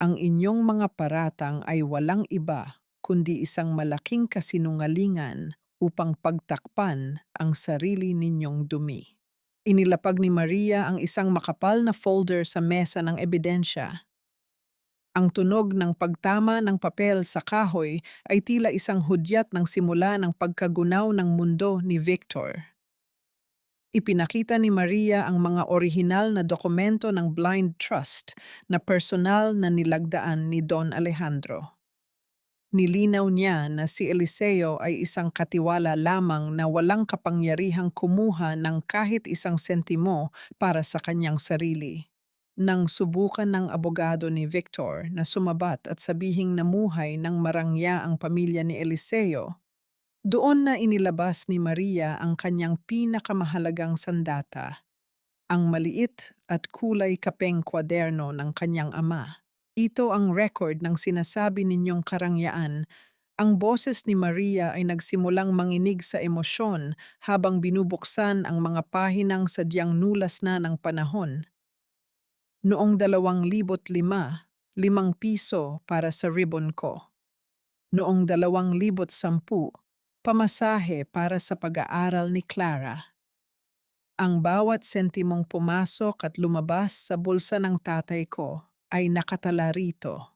ang inyong mga paratang ay walang iba kundi isang malaking kasinungalingan upang pagtakpan ang sarili ninyong dumi." Inilapag ni Maria ang isang makapal na folder sa mesa ng ebidensya. Ang tunog ng pagtama ng papel sa kahoy ay tila isang hudyat ng simula ng pagkagunaw ng mundo ni Victor. Ipinakita ni Maria ang mga orihinal na dokumento ng Blind Trust na personal na nilagdaan ni Don Alejandro. Nilinaw niya na si Eliseo ay isang katiwala lamang na walang kapangyarihang kumuha ng kahit isang sentimo para sa kanyang sarili. Nang subukan ng abogado ni Victor na sumabat at sabihing namuhay ng marangya ang pamilya ni Eliseo, doon na inilabas ni Maria ang kanyang pinakamahalagang sandata, ang maliit at kulay kapeng kwaderno ng kanyang ama. "Ito ang record ng sinasabi ninyong karangyaan." Ang boses ni Maria ay nagsimulang manginig sa emosyon habang binubuksan ang mga pahinang sadyang nulas na ng panahon. "Noong 2005, ₱5 para sa ribbon ko. Noong 2010, pamasahe para sa pag-aaral ni Clara." Ang bawat sentimong pumasok at lumabas sa bulsa ng tatay ko ay nakatala rito.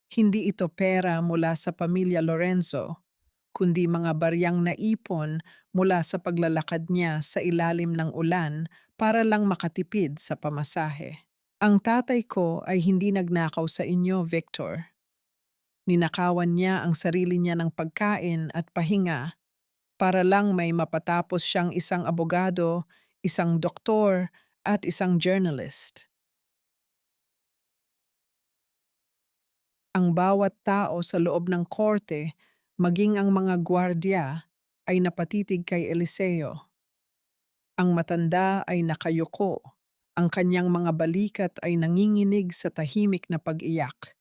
Hindi ito pera mula sa pamilya Lorenzo, kundi mga baryang naipon mula sa paglalakad niya sa ilalim ng ulan para lang makatipid sa pamasahe. Ang tatay ko ay hindi nagnakaw sa inyo, Victor. Ninakawan niya ang sarili niya ng pagkain at pahinga para lang may mapatapos siyang isang abogado, isang doktor, at isang journalist. Ang bawat tao sa loob ng korte, maging ang mga gwardya, ay napatitig kay Eliseo. Ang matanda ay nakayuko, ang kanyang mga balikat ay nanginginig sa tahimik na pag-iyak.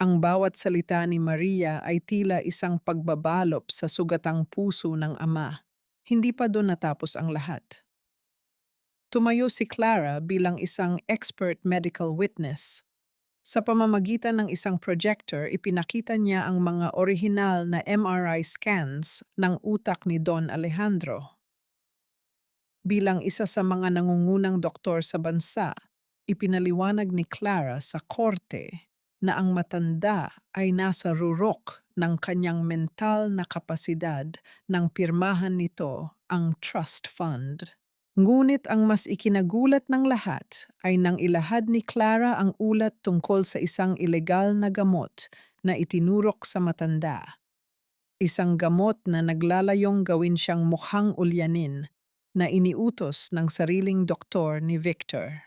Ang bawat salita ni Maria ay tila isang pagbabalop sa sugatang puso ng ama. Hindi pa doon natapos ang lahat. Tumayo si Clara bilang isang expert medical witness. Sa pamamagitan ng isang projector, ipinakita niya ang mga orihinal na MRI scans ng utak ni Don Alejandro. Bilang isa sa mga nangungunang doktor sa bansa, Ipinaliwanag ni Clara sa korte na ang matanda ay nasa rurok ng kanyang mental na kapasidad nang pirmahan nito ang trust fund. Ngunit ang mas ikinagulat ng lahat ay nang ilahad ni Clara ang ulat tungkol sa isang ilegal na gamot na itinurok sa matanda. Isang gamot na naglalayong gawin siyang mukhang ulyanin na iniutos ng sariling doktor ni Victor.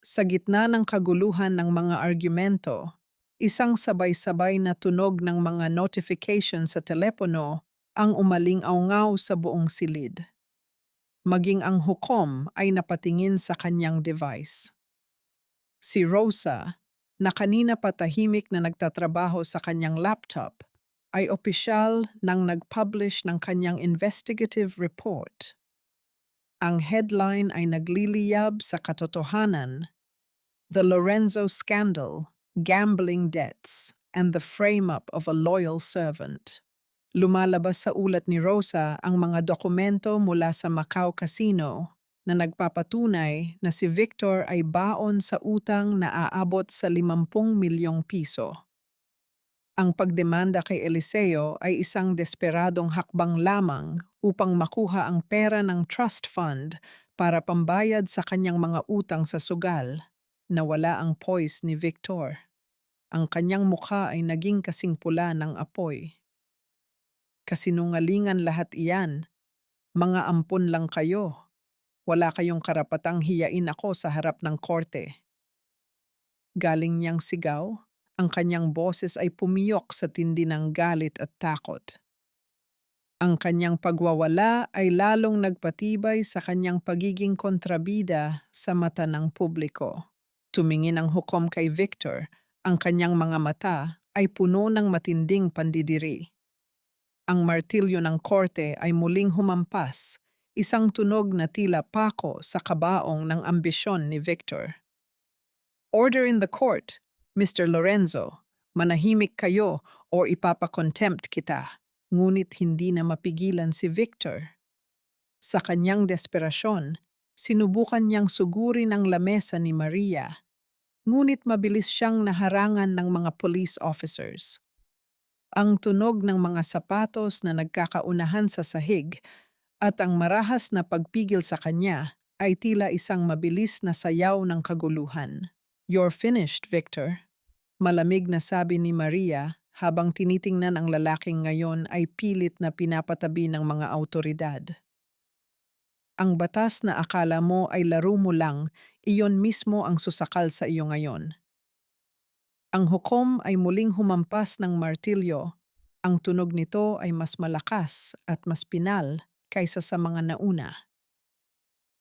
Sa gitna ng kaguluhan ng mga argumento, isang sabay-sabay na tunog ng mga notification sa telepono ang umaling-aungaw sa buong silid. Maging ang hukom ay napatingin sa kanyang device. Si Rosa, na kanina pa tahimik na nagtatrabaho sa kanyang laptop, ay opisyal nang nag-publish ng kanyang investigative report. Ang headline ay nagliliyab sa katotohanan: The Lorenzo Scandal, Gambling Debts, and the Frame-up of a Loyal Servant. Lumalabas sa ulat ni Rosa ang mga dokumento mula sa Macau Casino na nagpapatunay na si Victor ay baon sa utang na aabot sa 50 milyong piso. Ang pagdemanda kay Eliseo ay isang desperadong hakbang lamang upang makuha ang pera ng trust fund para pambayad sa kanyang mga utang sa sugal. Nawala ang poise ni Victor. Ang kanyang mukha ay naging kasing pula ng apoy. Kasinungalingan lahat iyan. Mga ampon lang kayo. Wala kayong karapatang hiyain ako sa harap ng korte. Galing niyang sigaw, ang kanyang boses ay pumiyok sa tindi ng galit at takot. Ang kanyang pagwawala ay lalong nagpatibay sa kanyang pagiging kontrabida sa mata ng publiko. Tumingin ang hukom kay Victor, ang kanyang mga mata ay puno ng matinding pandidiri. Ang martilyo ng korte ay muling humampas, isang tunog na tila pako sa kabaong ng ambisyon ni Victor. Order in the court, Mr. Lorenzo. Manahimik kayo o ipapakontempt kita. Ngunit hindi na mapigilan si Victor. Sa kanyang desperasyon, sinubukan niyang sugurin ang lamesa ni Maria. Ngunit mabilis siyang naharangan ng mga police officers. Ang tunog ng mga sapatos na nagkakaunahan sa sahig at ang marahas na pagpigil sa kanya ay tila isang mabilis na sayaw ng kaguluhan. You're finished, Victor. Malamig na sabi ni Maria habang tinitingnan ang lalaking ngayon ay pilit na pinapatabi ng mga autoridad. Ang batas na akala mo ay laro mo lang, iyon mismo ang susakal sa iyo ngayon. Ang hukom ay muling humampas ng martilyo. Ang tunog nito ay mas malakas at mas pinal kaysa sa mga nauna.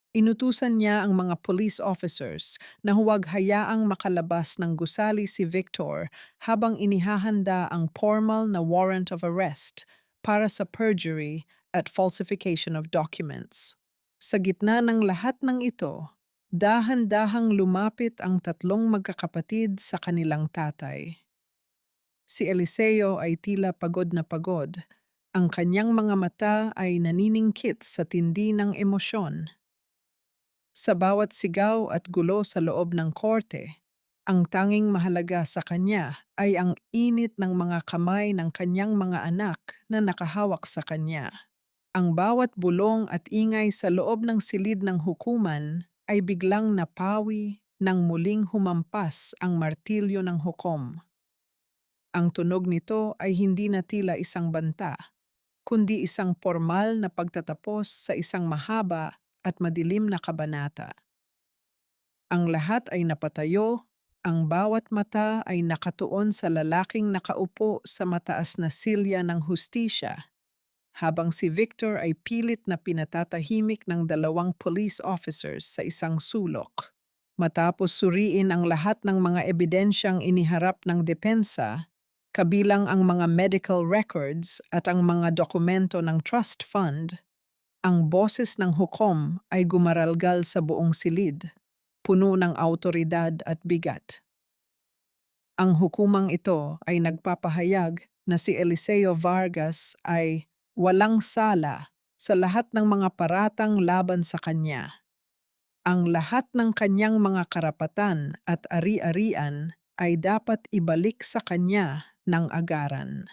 Inutusan niya ang mga police officers na huwag hayaang makalabas ng gusali si Victor habang inihahanda ang formal na warrant of arrest para sa perjury at falsification of documents. Sa gitna ng lahat ng ito, dahan-dahang lumapit ang tatlong magkakapatid sa kanilang tatay. Si Eliseo ay tila pagod na pagod. Ang kanyang mga mata ay naniningkit sa tindi ng emosyon. Sa bawat sigaw at gulo sa loob ng korte, ang tanging mahalaga sa kanya ay ang init ng mga kamay ng kanyang mga anak na nakahawak sa kanya. Ang bawat bulong at ingay sa loob ng silid ng hukuman ay biglang napawi nang muling humampas ang martilyo ng hukom. Ang tunog nito ay hindi na tila isang banta, kundi isang formal na pagtatapos sa isang mahaba at madilim na kabanata. Ang lahat ay napatayo, ang bawat mata ay nakatuon sa lalaking nakaupo sa mataas na silya ng hustisya, habang si Victor ay pilit na pinatatahimik ng dalawang police officers sa isang sulok. Matapos suriin ang lahat ng mga ebidensyang iniharap ng depensa, kabilang ang mga medical records at ang mga dokumento ng trust fund, ang boses ng hukom ay gumaralgal sa buong silid, puno ng awtoridad at bigat. Ang hukumang ito ay nagpapahayag na si Eliseo Vargas ay walang sala sa lahat ng mga paratang laban sa kanya. Ang lahat ng kanyang mga karapatan at ari-arian ay dapat ibalik sa kanya ng agaran.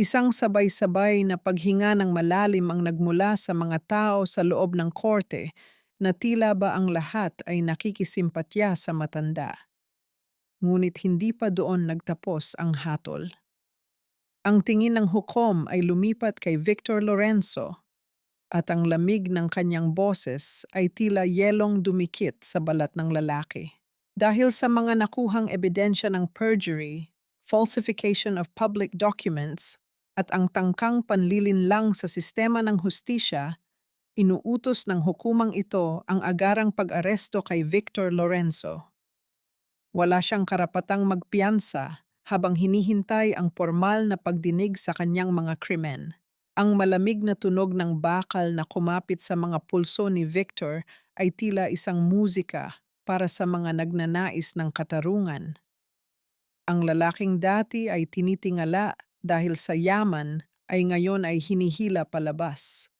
Isang sabay-sabay na paghinga ng malalim ang nagmula sa mga tao sa loob ng korte na tila ba ang lahat ay nakikisimpatya sa matanda. Ngunit hindi pa doon nagtapos ang hatol. Ang tingin ng hukom ay lumipat kay Victor Lorenzo at ang lamig ng kanyang boses ay tila yelong dumikit sa balat ng lalaki. Dahil sa mga nakuhang ebidensya ng perjury, falsification of public documents, at ang tangkang panlilinlang sa sistema ng hustisya, inuutos ng hukumang ito ang agarang pag-aresto kay Victor Lorenzo. Wala siyang karapatang magpiyansa habang hinihintay ang formal na pagdinig sa kanyang mga krimen. Ang malamig na tunog ng bakal na kumapit sa mga pulso ni Victor ay tila isang musika para sa mga nagnanais ng katarungan. Ang lalaking dati ay tinitingala dahil sa yaman ay ngayon ay hinihila palabas.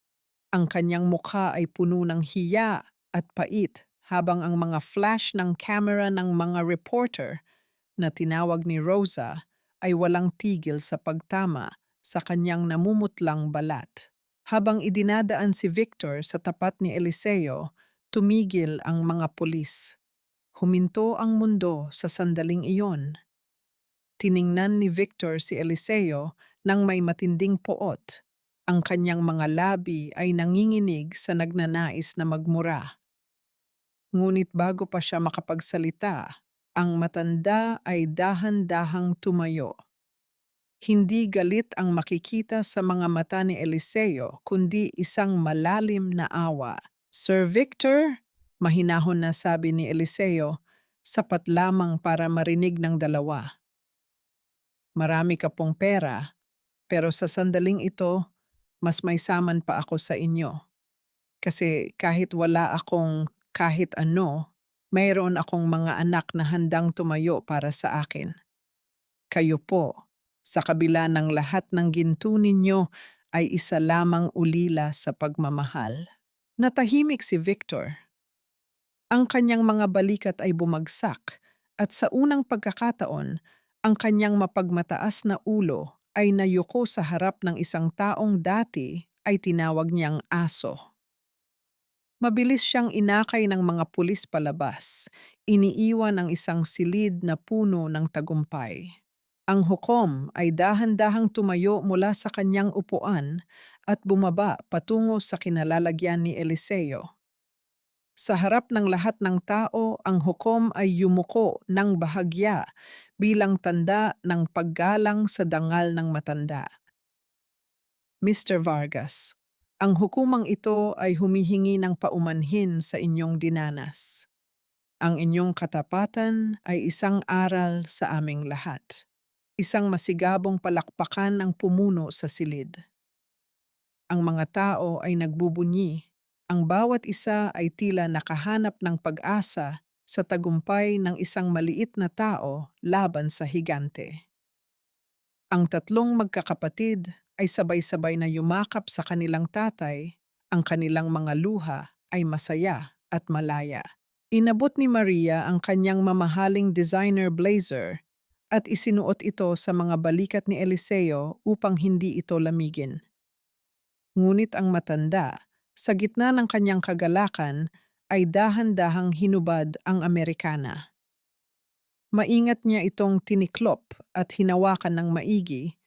Ang kanyang mukha ay puno ng hiya at pait habang ang mga flash ng camera ng mga reporter na tinawag ni Rosa ay walang tigil sa pagtama sa kanyang namumutlang balat. Habang idinadaan si Victor sa tapat ni Eliseo, tumigil ang mga pulis. Huminto ang mundo sa sandaling iyon. Tiningnan ni Victor si Eliseo nang may matinding poot. Ang kanyang mga labi ay nanginginig sa nagnanais na magmura. Ngunit bago pa siya makapagsalita, ang matanda ay dahan-dahang tumayo. Hindi galit ang makikita sa mga mata ni Eliseo, kundi isang malalim na awa. "Sir Victor," mahinahon na sabi ni Eliseo, sapat lamang para marinig ng dalawa. "Marami ka pong pera, pero sa sandaling ito, mas may saman pa ako sa inyo. Kasi kahit wala akong kahit ano, mayroon akong mga anak na handang tumayo para sa akin. Kayo po, sa kabila ng lahat ng ginto ninyo, ay isa lamang ulila sa pagmamahal." Natahimik si Victor. Ang kanyang mga balikat ay bumagsak at sa unang pagkakataon, ang kanyang mapagmataas na ulo ay nayuko sa harap ng isang taong dati ay tinawag niyang aso. Mabilis siyang inakay ng mga pulis palabas. Iniiwan ang isang silid na puno ng tagumpay. Ang hukom ay dahan-dahang tumayo mula sa kanyang upuan at bumaba patungo sa kinalalagyan ni Eliseo. Sa harap ng lahat ng tao, ang hukom ay yumuko ng bahagya bilang tanda ng paggalang sa dangal ng matanda. "Mr. Vargas, ang hukumang ito ay humihingi ng paumanhin sa inyong dinanas. Ang inyong katapatan ay isang aral sa aming lahat. Isang masigabong palakpakan ang pumuno sa silid. Ang mga tao ay nagbubunyi. Ang bawat isa ay tila nakahanap ng pag-asa sa tagumpay ng isang maliit na tao laban sa higante. Ang tatlong magkakapatid ay sabay-sabay na yumakap sa kanilang tatay, ang kanilang mga luha ay masaya at malaya. Inabot ni Maria ang kanyang mamahaling designer blazer at isinuot ito sa mga balikat ni Eliseo upang hindi ito lamigin. Ngunit ang matanda, sa gitna ng kanyang kagalakan, ay dahan-dahang hinubad ang Amerikana. Maingat niya itong tiniklop at hinawakan ng maigi.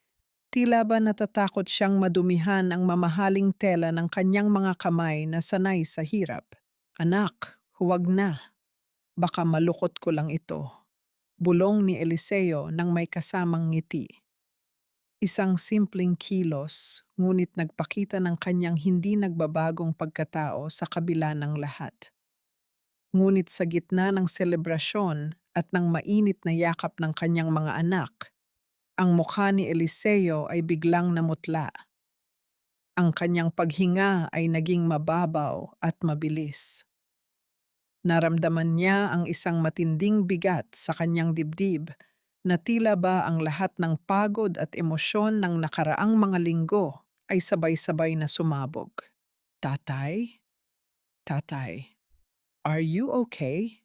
Tila ba natatakot siyang madumihan ang mamahaling tela ng kanyang mga kamay na sanay sa hirap. "Anak, huwag na. Baka malukot ko lang ito." Bulong ni Eliseo nang may kasamang ngiti. Isang simpleng kilos, ngunit nagpakita ng kanyang hindi nagbabagong pagkatao sa kabila ng lahat. Ngunit sa gitna ng selebrasyon at ng mainit na yakap ng kanyang mga anak, ang mukha ni Eliseo ay biglang namutla. Ang kanyang paghinga ay naging mababaw at mabilis. Naramdaman niya ang isang matinding bigat sa kanyang dibdib na tila ba ang lahat ng pagod at emosyon ng nakaraang mga linggo ay sabay-sabay na sumabog. "Tatay? Tatay, Are you okay?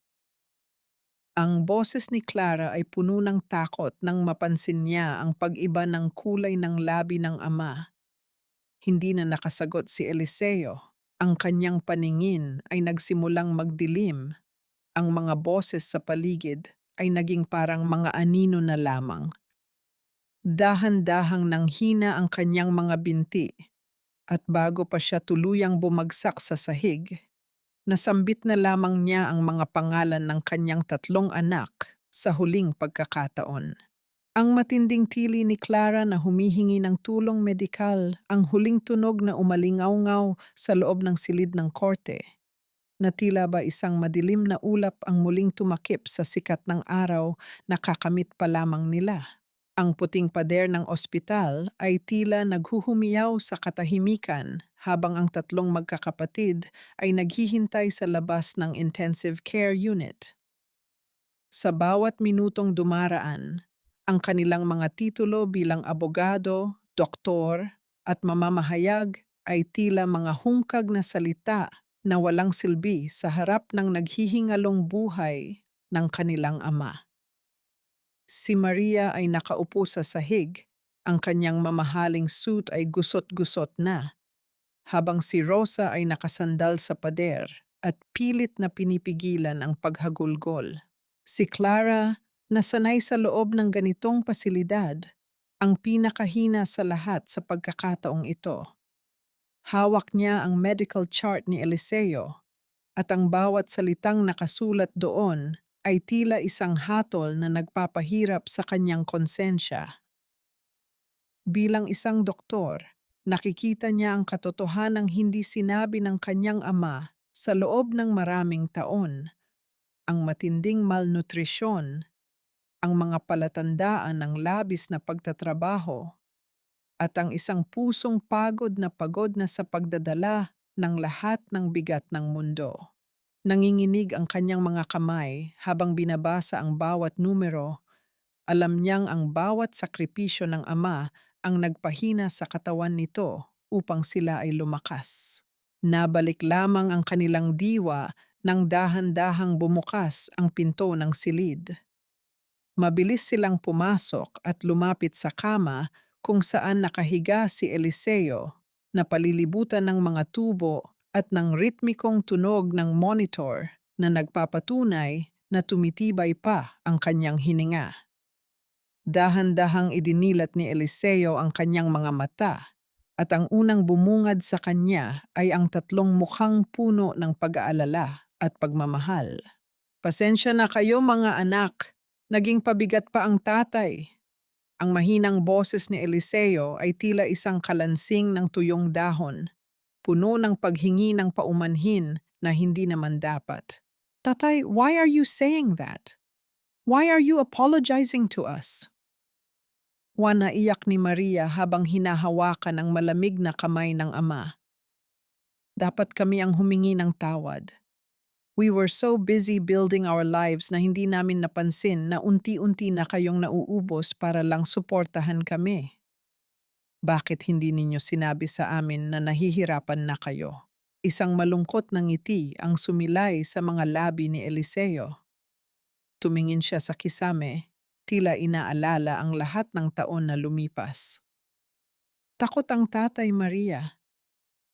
Ang boses ni Clara ay puno ng takot nang mapansin niya ang pag-iba ng kulay ng labi ng ama. Hindi na nakasagot si Eliseo. Ang kanyang paningin ay nagsimulang magdilim. Ang mga boses sa paligid ay naging parang mga anino na lamang. Dahan-dahang nanghina ang kanyang mga binti at bago pa siya tuluyang bumagsak sa sahig, nasambit na lamang niya ang mga pangalan ng kanyang tatlong anak sa huling pagkakataon. Ang matinding tili ni Clara na humihingi ng tulong medikal, ang huling tunog na umalingaw-ngaw sa loob ng silid ng korte, na tila ba isang madilim na ulap ang muling tumakip sa sikat ng araw na kakamit pa lamang nila. Ang puting pader ng ospital ay tila naghuhumiyaw sa katahimikan habang ang tatlong magkakapatid ay naghihintay sa labas ng intensive care unit. Sa bawat minutong dumaraan, ang kanilang mga titulo bilang abogado, doktor, at mamamahayag ay tila mga hungkag na salita na walang silbi sa harap ng naghihingalong buhay ng kanilang ama. Si Maria ay nakaupo sa sahig, ang kanyang mamahaling suit ay gusot-gusot na, habang si Rosa ay nakasandal sa pader at pilit na pinipigilan ang paghagulgol. Si Clara, na sanay sa loob ng ganitong pasilidad, ang pinakahina sa lahat sa pagkakataong ito. Hawak niya ang medical chart ni Eliseo at ang bawat salitang nakasulat doon ay tila isang hatol na nagpapahirap sa kanyang konsensya. Bilang isang doktor, nakikita niya ang katotohanang hindi sinabi ng kanyang ama sa loob ng maraming taon, ang matinding malnutrisyon, ang mga palatandaan ng labis na pagtatrabaho, at ang isang pusong pagod na sa pagdadala ng lahat ng bigat ng mundo. Nanginginig ang kanyang mga kamay habang binabasa ang bawat numero. Alam niyang ang bawat sakripisyo ng ama ang nagpahina sa katawan nito upang sila ay lumakas. Nabalik lamang ang kanilang diwa nang dahan-dahang bumukas ang pinto ng silid. Mabilis silang pumasok at lumapit sa kama kung saan nakahiga si Eliseo na palilibutan ng mga tubo at ng ritmikong tunog ng monitor na nagpapatunay na tumitibay pa ang kanyang hininga. Dahan-dahang idinilat ni Eliseo ang kanyang mga mata at ang unang bumungad sa kanya ay ang tatlong mukhang puno ng pag-aalala at pagmamahal. Pasensya na kayo mga anak, naging pabigat pa ang tatay. Ang mahinang boses ni Eliseo ay tila isang kalansing ng tuyong dahon, puno ng paghingi ng paumanhin na hindi naman dapat. Tatay, why are you saying that? Why are you apologizing to us? Naiyak ni Maria habang hinahawakan ang malamig na kamay ng ama. Dapat kami ang humingi ng tawad. We were so busy building our lives na hindi namin napansin na unti-unti na kayong nauubos para lang suportahan kami. Bakit hindi ninyo sinabi sa amin na nahihirapan na kayo? Isang malungkot na ngiti ang sumilay sa mga labi ni Eliseo. Tumingin siya sa kisame, tila inaalala ang lahat ng taon na lumipas. Takot ang tatay, Maria.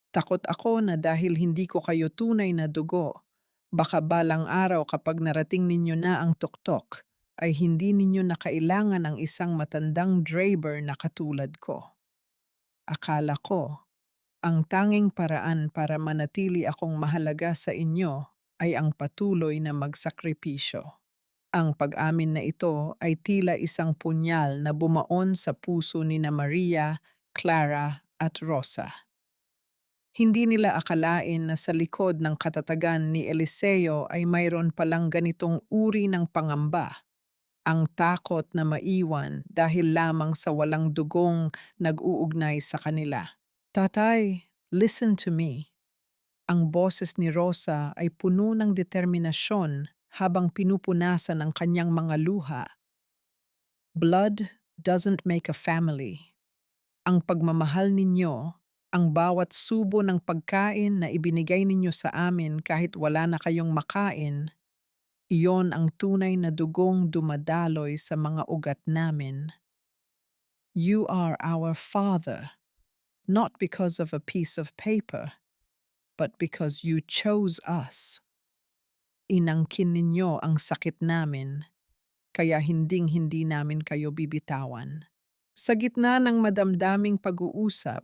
Takot ako na dahil hindi ko kayo tunay na dugo, baka balang araw kapag narating ninyo na ang tuktok, ay hindi ninyo na kailangan ang isang matandang driver na katulad ko. Akala ko, ang tanging paraan para manatili akong mahalaga sa inyo ay ang patuloy na magsakripisyo. Ang pag-amin na ito ay tila isang punyal na bumaon sa puso ni na Maria, Clara at Rosa. Hindi nila akalain na sa likod ng katatagan ni Eliseo ay mayroon palang ganitong uri ng pangamba, ang takot na maiwan dahil lamang sa walang dugong nag-uugnay sa kanila. Tatay, listen to me. Ang boses ni Rosa ay puno ng determinasyon habang pinupunasan ang kanyang mga luha. Blood doesn't make a family. Ang pagmamahal ninyo Ang bawat subo ng pagkain na ibinigay ninyo sa amin kahit wala na kayong makain, iyon ang tunay na dugong dumadaloy sa mga ugat namin. You are our Father, not because of a piece of paper, but because you chose us. Inangkin ninyo ang sakit namin, kaya hinding-hindi namin kayo bibitawan. Sa gitna ng madamdaming pag-uusap,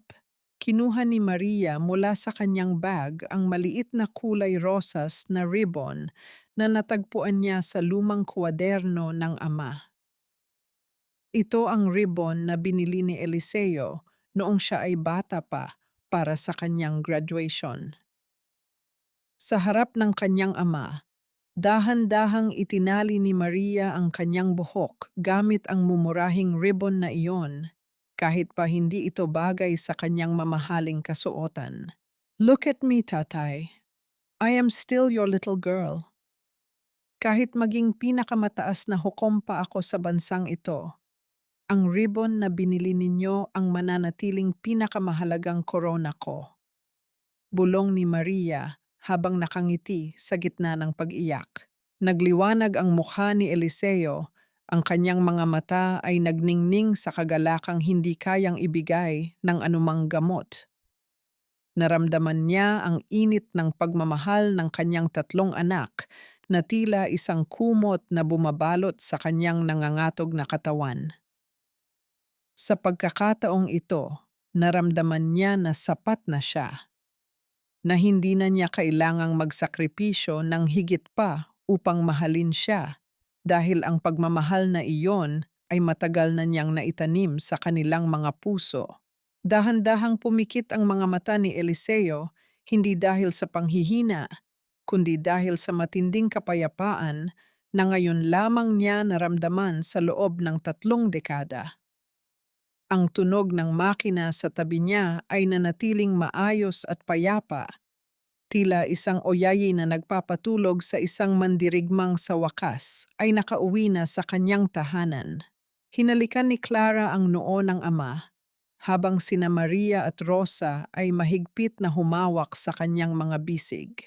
kinuha ni Maria mula sa kanyang bag ang maliit na kulay rosas na ribbon na natagpuan niya sa lumang kwaderno ng ama. Ito ang ribbon na binili ni Eliseo noong siya ay bata pa para sa kanyang graduation. Sa harap ng kanyang ama, dahan-dahang itinali ni Maria ang kanyang buhok gamit ang mumurahing ribbon na iyon, kahit pa hindi ito bagay sa kanyang mamahaling kasuotan. Look at me, tatay. I am still your little girl. Kahit maging pinakamataas na hukom pa ako sa bansang ito, ang ribbon na binili ninyo ang mananatiling pinakamahalagang korona ko. Bulong ni Maria habang nakangiti sa gitna ng pag-iyak. Nagliwanag ang mukha ni Eliseo, ang kanyang mga mata ay nagningning sa kagalakang hindi kayang ibigay ng anumang gamot. Naramdaman niya ang init ng pagmamahal ng kanyang tatlong anak na tila isang kumot na bumabalot sa kanyang nangangatog na katawan. Sa pagkakataong ito, naramdaman niya na sapat na siya, na hindi na niya kailangang magsakripisyo ng higit pa upang mahalin siya dahil ang pagmamahal na iyon ay matagal na niyang naitanim sa kanilang mga puso. Dahan-dahang pumikit ang mga mata ni Eliseo, hindi dahil sa panghihina, kundi dahil sa matinding kapayapaan na ngayon lamang niya naramdaman sa loob ng 3 dekada. Ang tunog ng makina sa tabi niya ay nanatiling maayos at payapa, tila isang oyayi na nagpapatulog sa isang mandirigmang sa wakas ay nakauwi na sa kanyang tahanan. Hinalikan ni Clara ang noo ng ama, habang sina Maria at Rosa ay mahigpit na humawak sa kanyang mga bisig.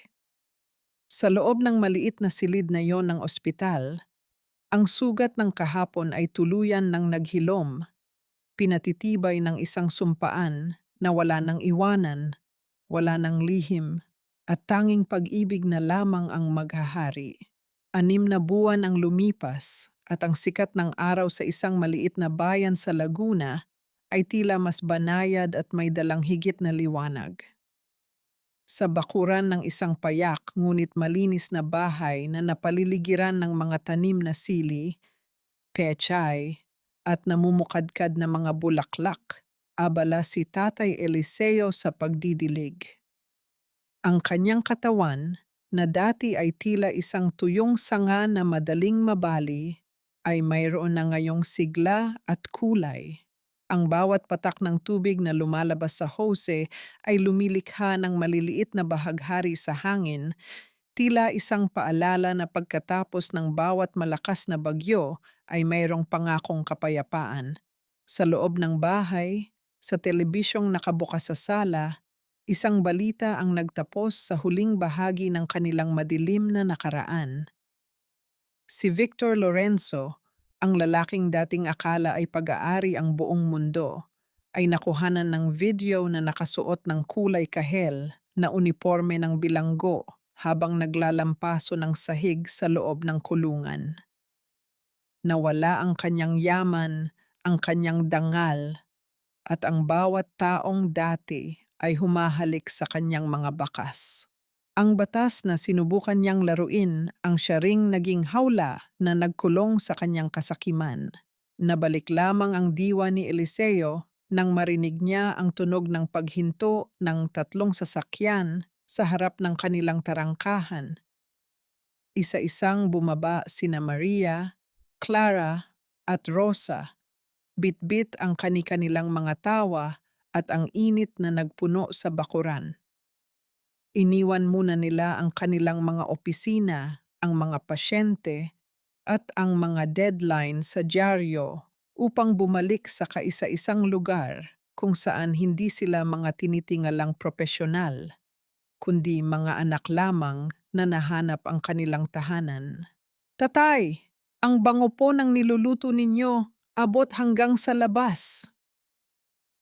Sa loob ng maliit na silid na yon ng ospital, ang sugat ng kahapon ay tuluyan ng naghilom, pinatitibay ng isang sumpaan na wala ng iwanan, wala ng lihim, at tanging pag-ibig na lamang ang maghahari. 6 na buwan ang lumipas at ang sikat ng araw sa isang maliit na bayan sa Laguna ay tila mas banayad at may dalang higit na liwanag. Sa bakuran ng isang payak ngunit malinis na bahay na napaliligiran ng mga tanim na sili, pechay, at namumukadkad na mga bulaklak, abala si Tatay Eliseo sa pagdidilig. Ang kanyang katawan, na dati ay tila isang tuyong sanga na madaling mabali, ay mayroon na ngayong sigla at kulay. Ang bawat patak ng tubig na lumalabas sa hose ay lumilikha ng maliliit na bahaghari sa hangin, tila isang paalala na pagkatapos ng bawat malakas na bagyo ay mayroong pangakong kapayapaan. Sa loob ng bahay, sa telebisyong nakabukas sa sala, isang balita ang nagtapos sa huling bahagi ng kanilang madilim na nakaraan. Si Victor Lorenzo, ang lalaking dating akala ay pag-aari ang buong mundo, ay nakuhanan ng video na nakasuot ng kulay kahel na uniforme ng bilanggo habang naglalampaso ng sahig sa loob ng kulungan. Nawala ang kanyang yaman, ang kanyang dangal, at ang bawat taong dati ay humahalik sa kanyang mga bakas. Ang batas na sinubukan niyang laruin ang siya ring naging hawla na nagkulong sa kanyang kasakiman. Nabalik lamang ang diwa ni Eliseo nang marinig niya ang tunog ng paghinto ng 3 sasakyan sa harap ng kanilang tarangkahan. Isa-isang bumaba sina Maria, Clara, at Rosa. Bitbit ang kani-kanilang mga tawa at ang init na nagpuno sa bakuran. Iniwan muna nila ang kanilang mga opisina, ang mga pasyente, at ang mga deadline sa dyaryo upang bumalik sa kaisa-isang lugar kung saan hindi sila mga tinitingalang profesional, kundi mga anak lamang na nahanap ang kanilang tahanan. Tatay, ang bango po ng niluluto ninyo, abot hanggang sa labas.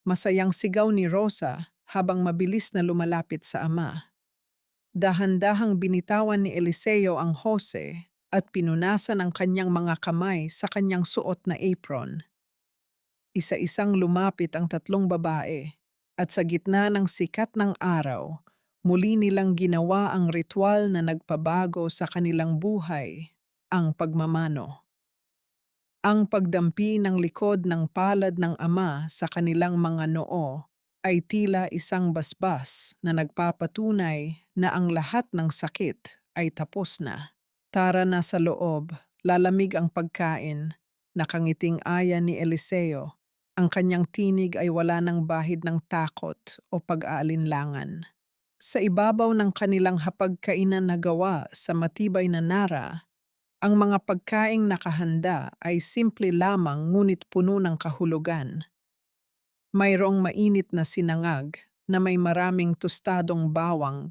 Masayang sigaw ni Rosa habang mabilis na lumalapit sa ama. Dahan-dahang binitawan ni Eliseo ang hose at pinunasan ang kanyang mga kamay sa kanyang suot na apron. Isa-isang lumapit ang tatlong babae at sa gitna ng sikat ng araw, muli nilang ginawa ang ritual na nagpabago sa kanilang buhay, ang pagmamano. Ang pagdampi ng likod ng palad ng ama sa kanilang mga noo ay tila isang basbas na nagpapatunay na ang lahat ng sakit ay tapos na. Tara na sa loob, lalamig ang pagkain, nakangiting aya ni Eliseo. Ang kanyang tinig ay wala ng bahid ng takot o pag-aalinlangan. Sa ibabaw ng kanilang hapagkainan na gawa sa matibay na nara, ang mga pagkaing nakahanda ay simple lamang ngunit puno ng kahulugan. Mayroong mainit na sinangag na may maraming tostadong bawang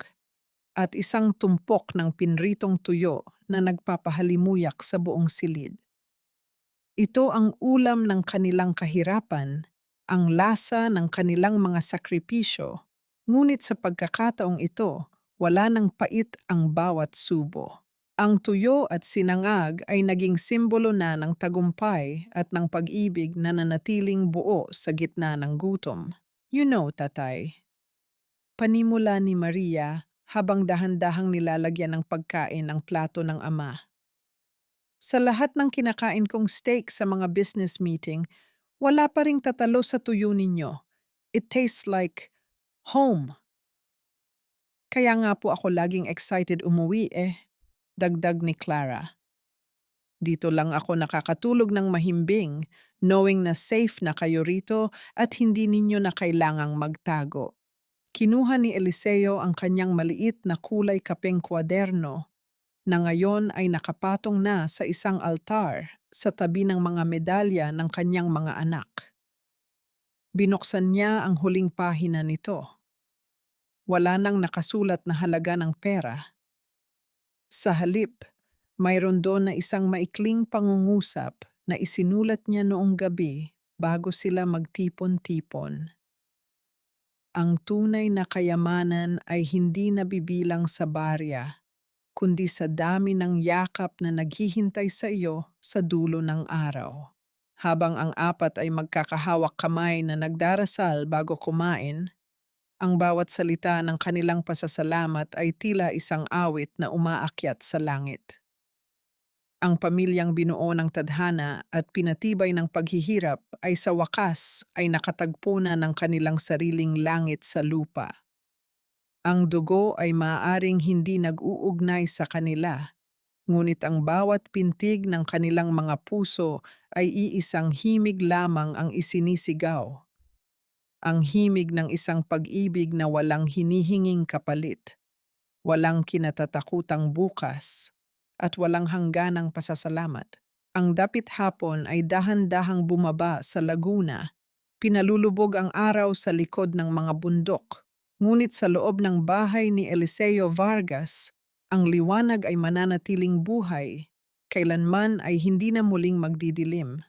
at isang tumpok ng pinritong tuyo na nagpapahalimuyak sa buong silid. Ito ang ulam ng kanilang kahirapan, ang lasa ng kanilang mga sakripisyo, ngunit sa pagkakataong ito, wala ng pait ang bawat subo. Ang tuyo at sinangag ay naging simbolo na ng tagumpay at ng pag-ibig na nanatiling buo sa gitna ng gutom. You know, tatay, panimula ni Maria habang dahan-dahang nilalagyan ng pagkain ang plato ng ama. Sa lahat ng kinakain kong steak sa mga business meeting, wala pa ring tatalo sa tuyo ninyo. It tastes like home. Kaya nga po ako laging excited umuwi dagdag ni Clara. Dito lang ako nakakatulog ng mahimbing, knowing na safe na kayo rito at hindi ninyo na kailangang magtago. Kinuha ni Eliseo ang kanyang maliit na kulay kapeng kwaderno na ngayon ay nakapatong na sa isang altar sa tabi ng mga medalya ng kanyang mga anak. Binuksan niya ang huling pahina nito. Wala nang nakasulat na halaga ng pera. Sa halip, mayroon doon na isang maikling pangungusap na isinulat niya noong gabi bago sila magtipon-tipon. Ang tunay na kayamanan ay hindi nabibilang sa barya, kundi sa dami ng yakap na naghihintay sa iyo sa dulo ng araw. Habang ang apat ay magkakahawak kamay na nagdarasal bago kumain, ang bawat salita ng kanilang pasasalamat ay tila isang awit na umaakyat sa langit. Ang pamilyang binuo ng tadhana at pinatibay ng paghihirap ay sa wakas ay nakatagpo na ng kanilang sariling langit sa lupa. Ang dugo ay maaaring hindi nag-uugnay sa kanila, ngunit ang bawat pintig ng kanilang mga puso ay iisang himig lamang ang isinisigaw. Ang himig ng isang pag-ibig na walang hinihinging kapalit, walang kinatatakutang bukas, at walang hangganang pasasalamat. Ang dapit hapon ay dahan-dahang bumaba sa laguna. Pinalulubog ang araw sa likod ng mga bundok. Ngunit sa loob ng bahay ni Eliseo Vargas, ang liwanag ay mananatiling buhay. Kailanman ay hindi na muling magdidilim.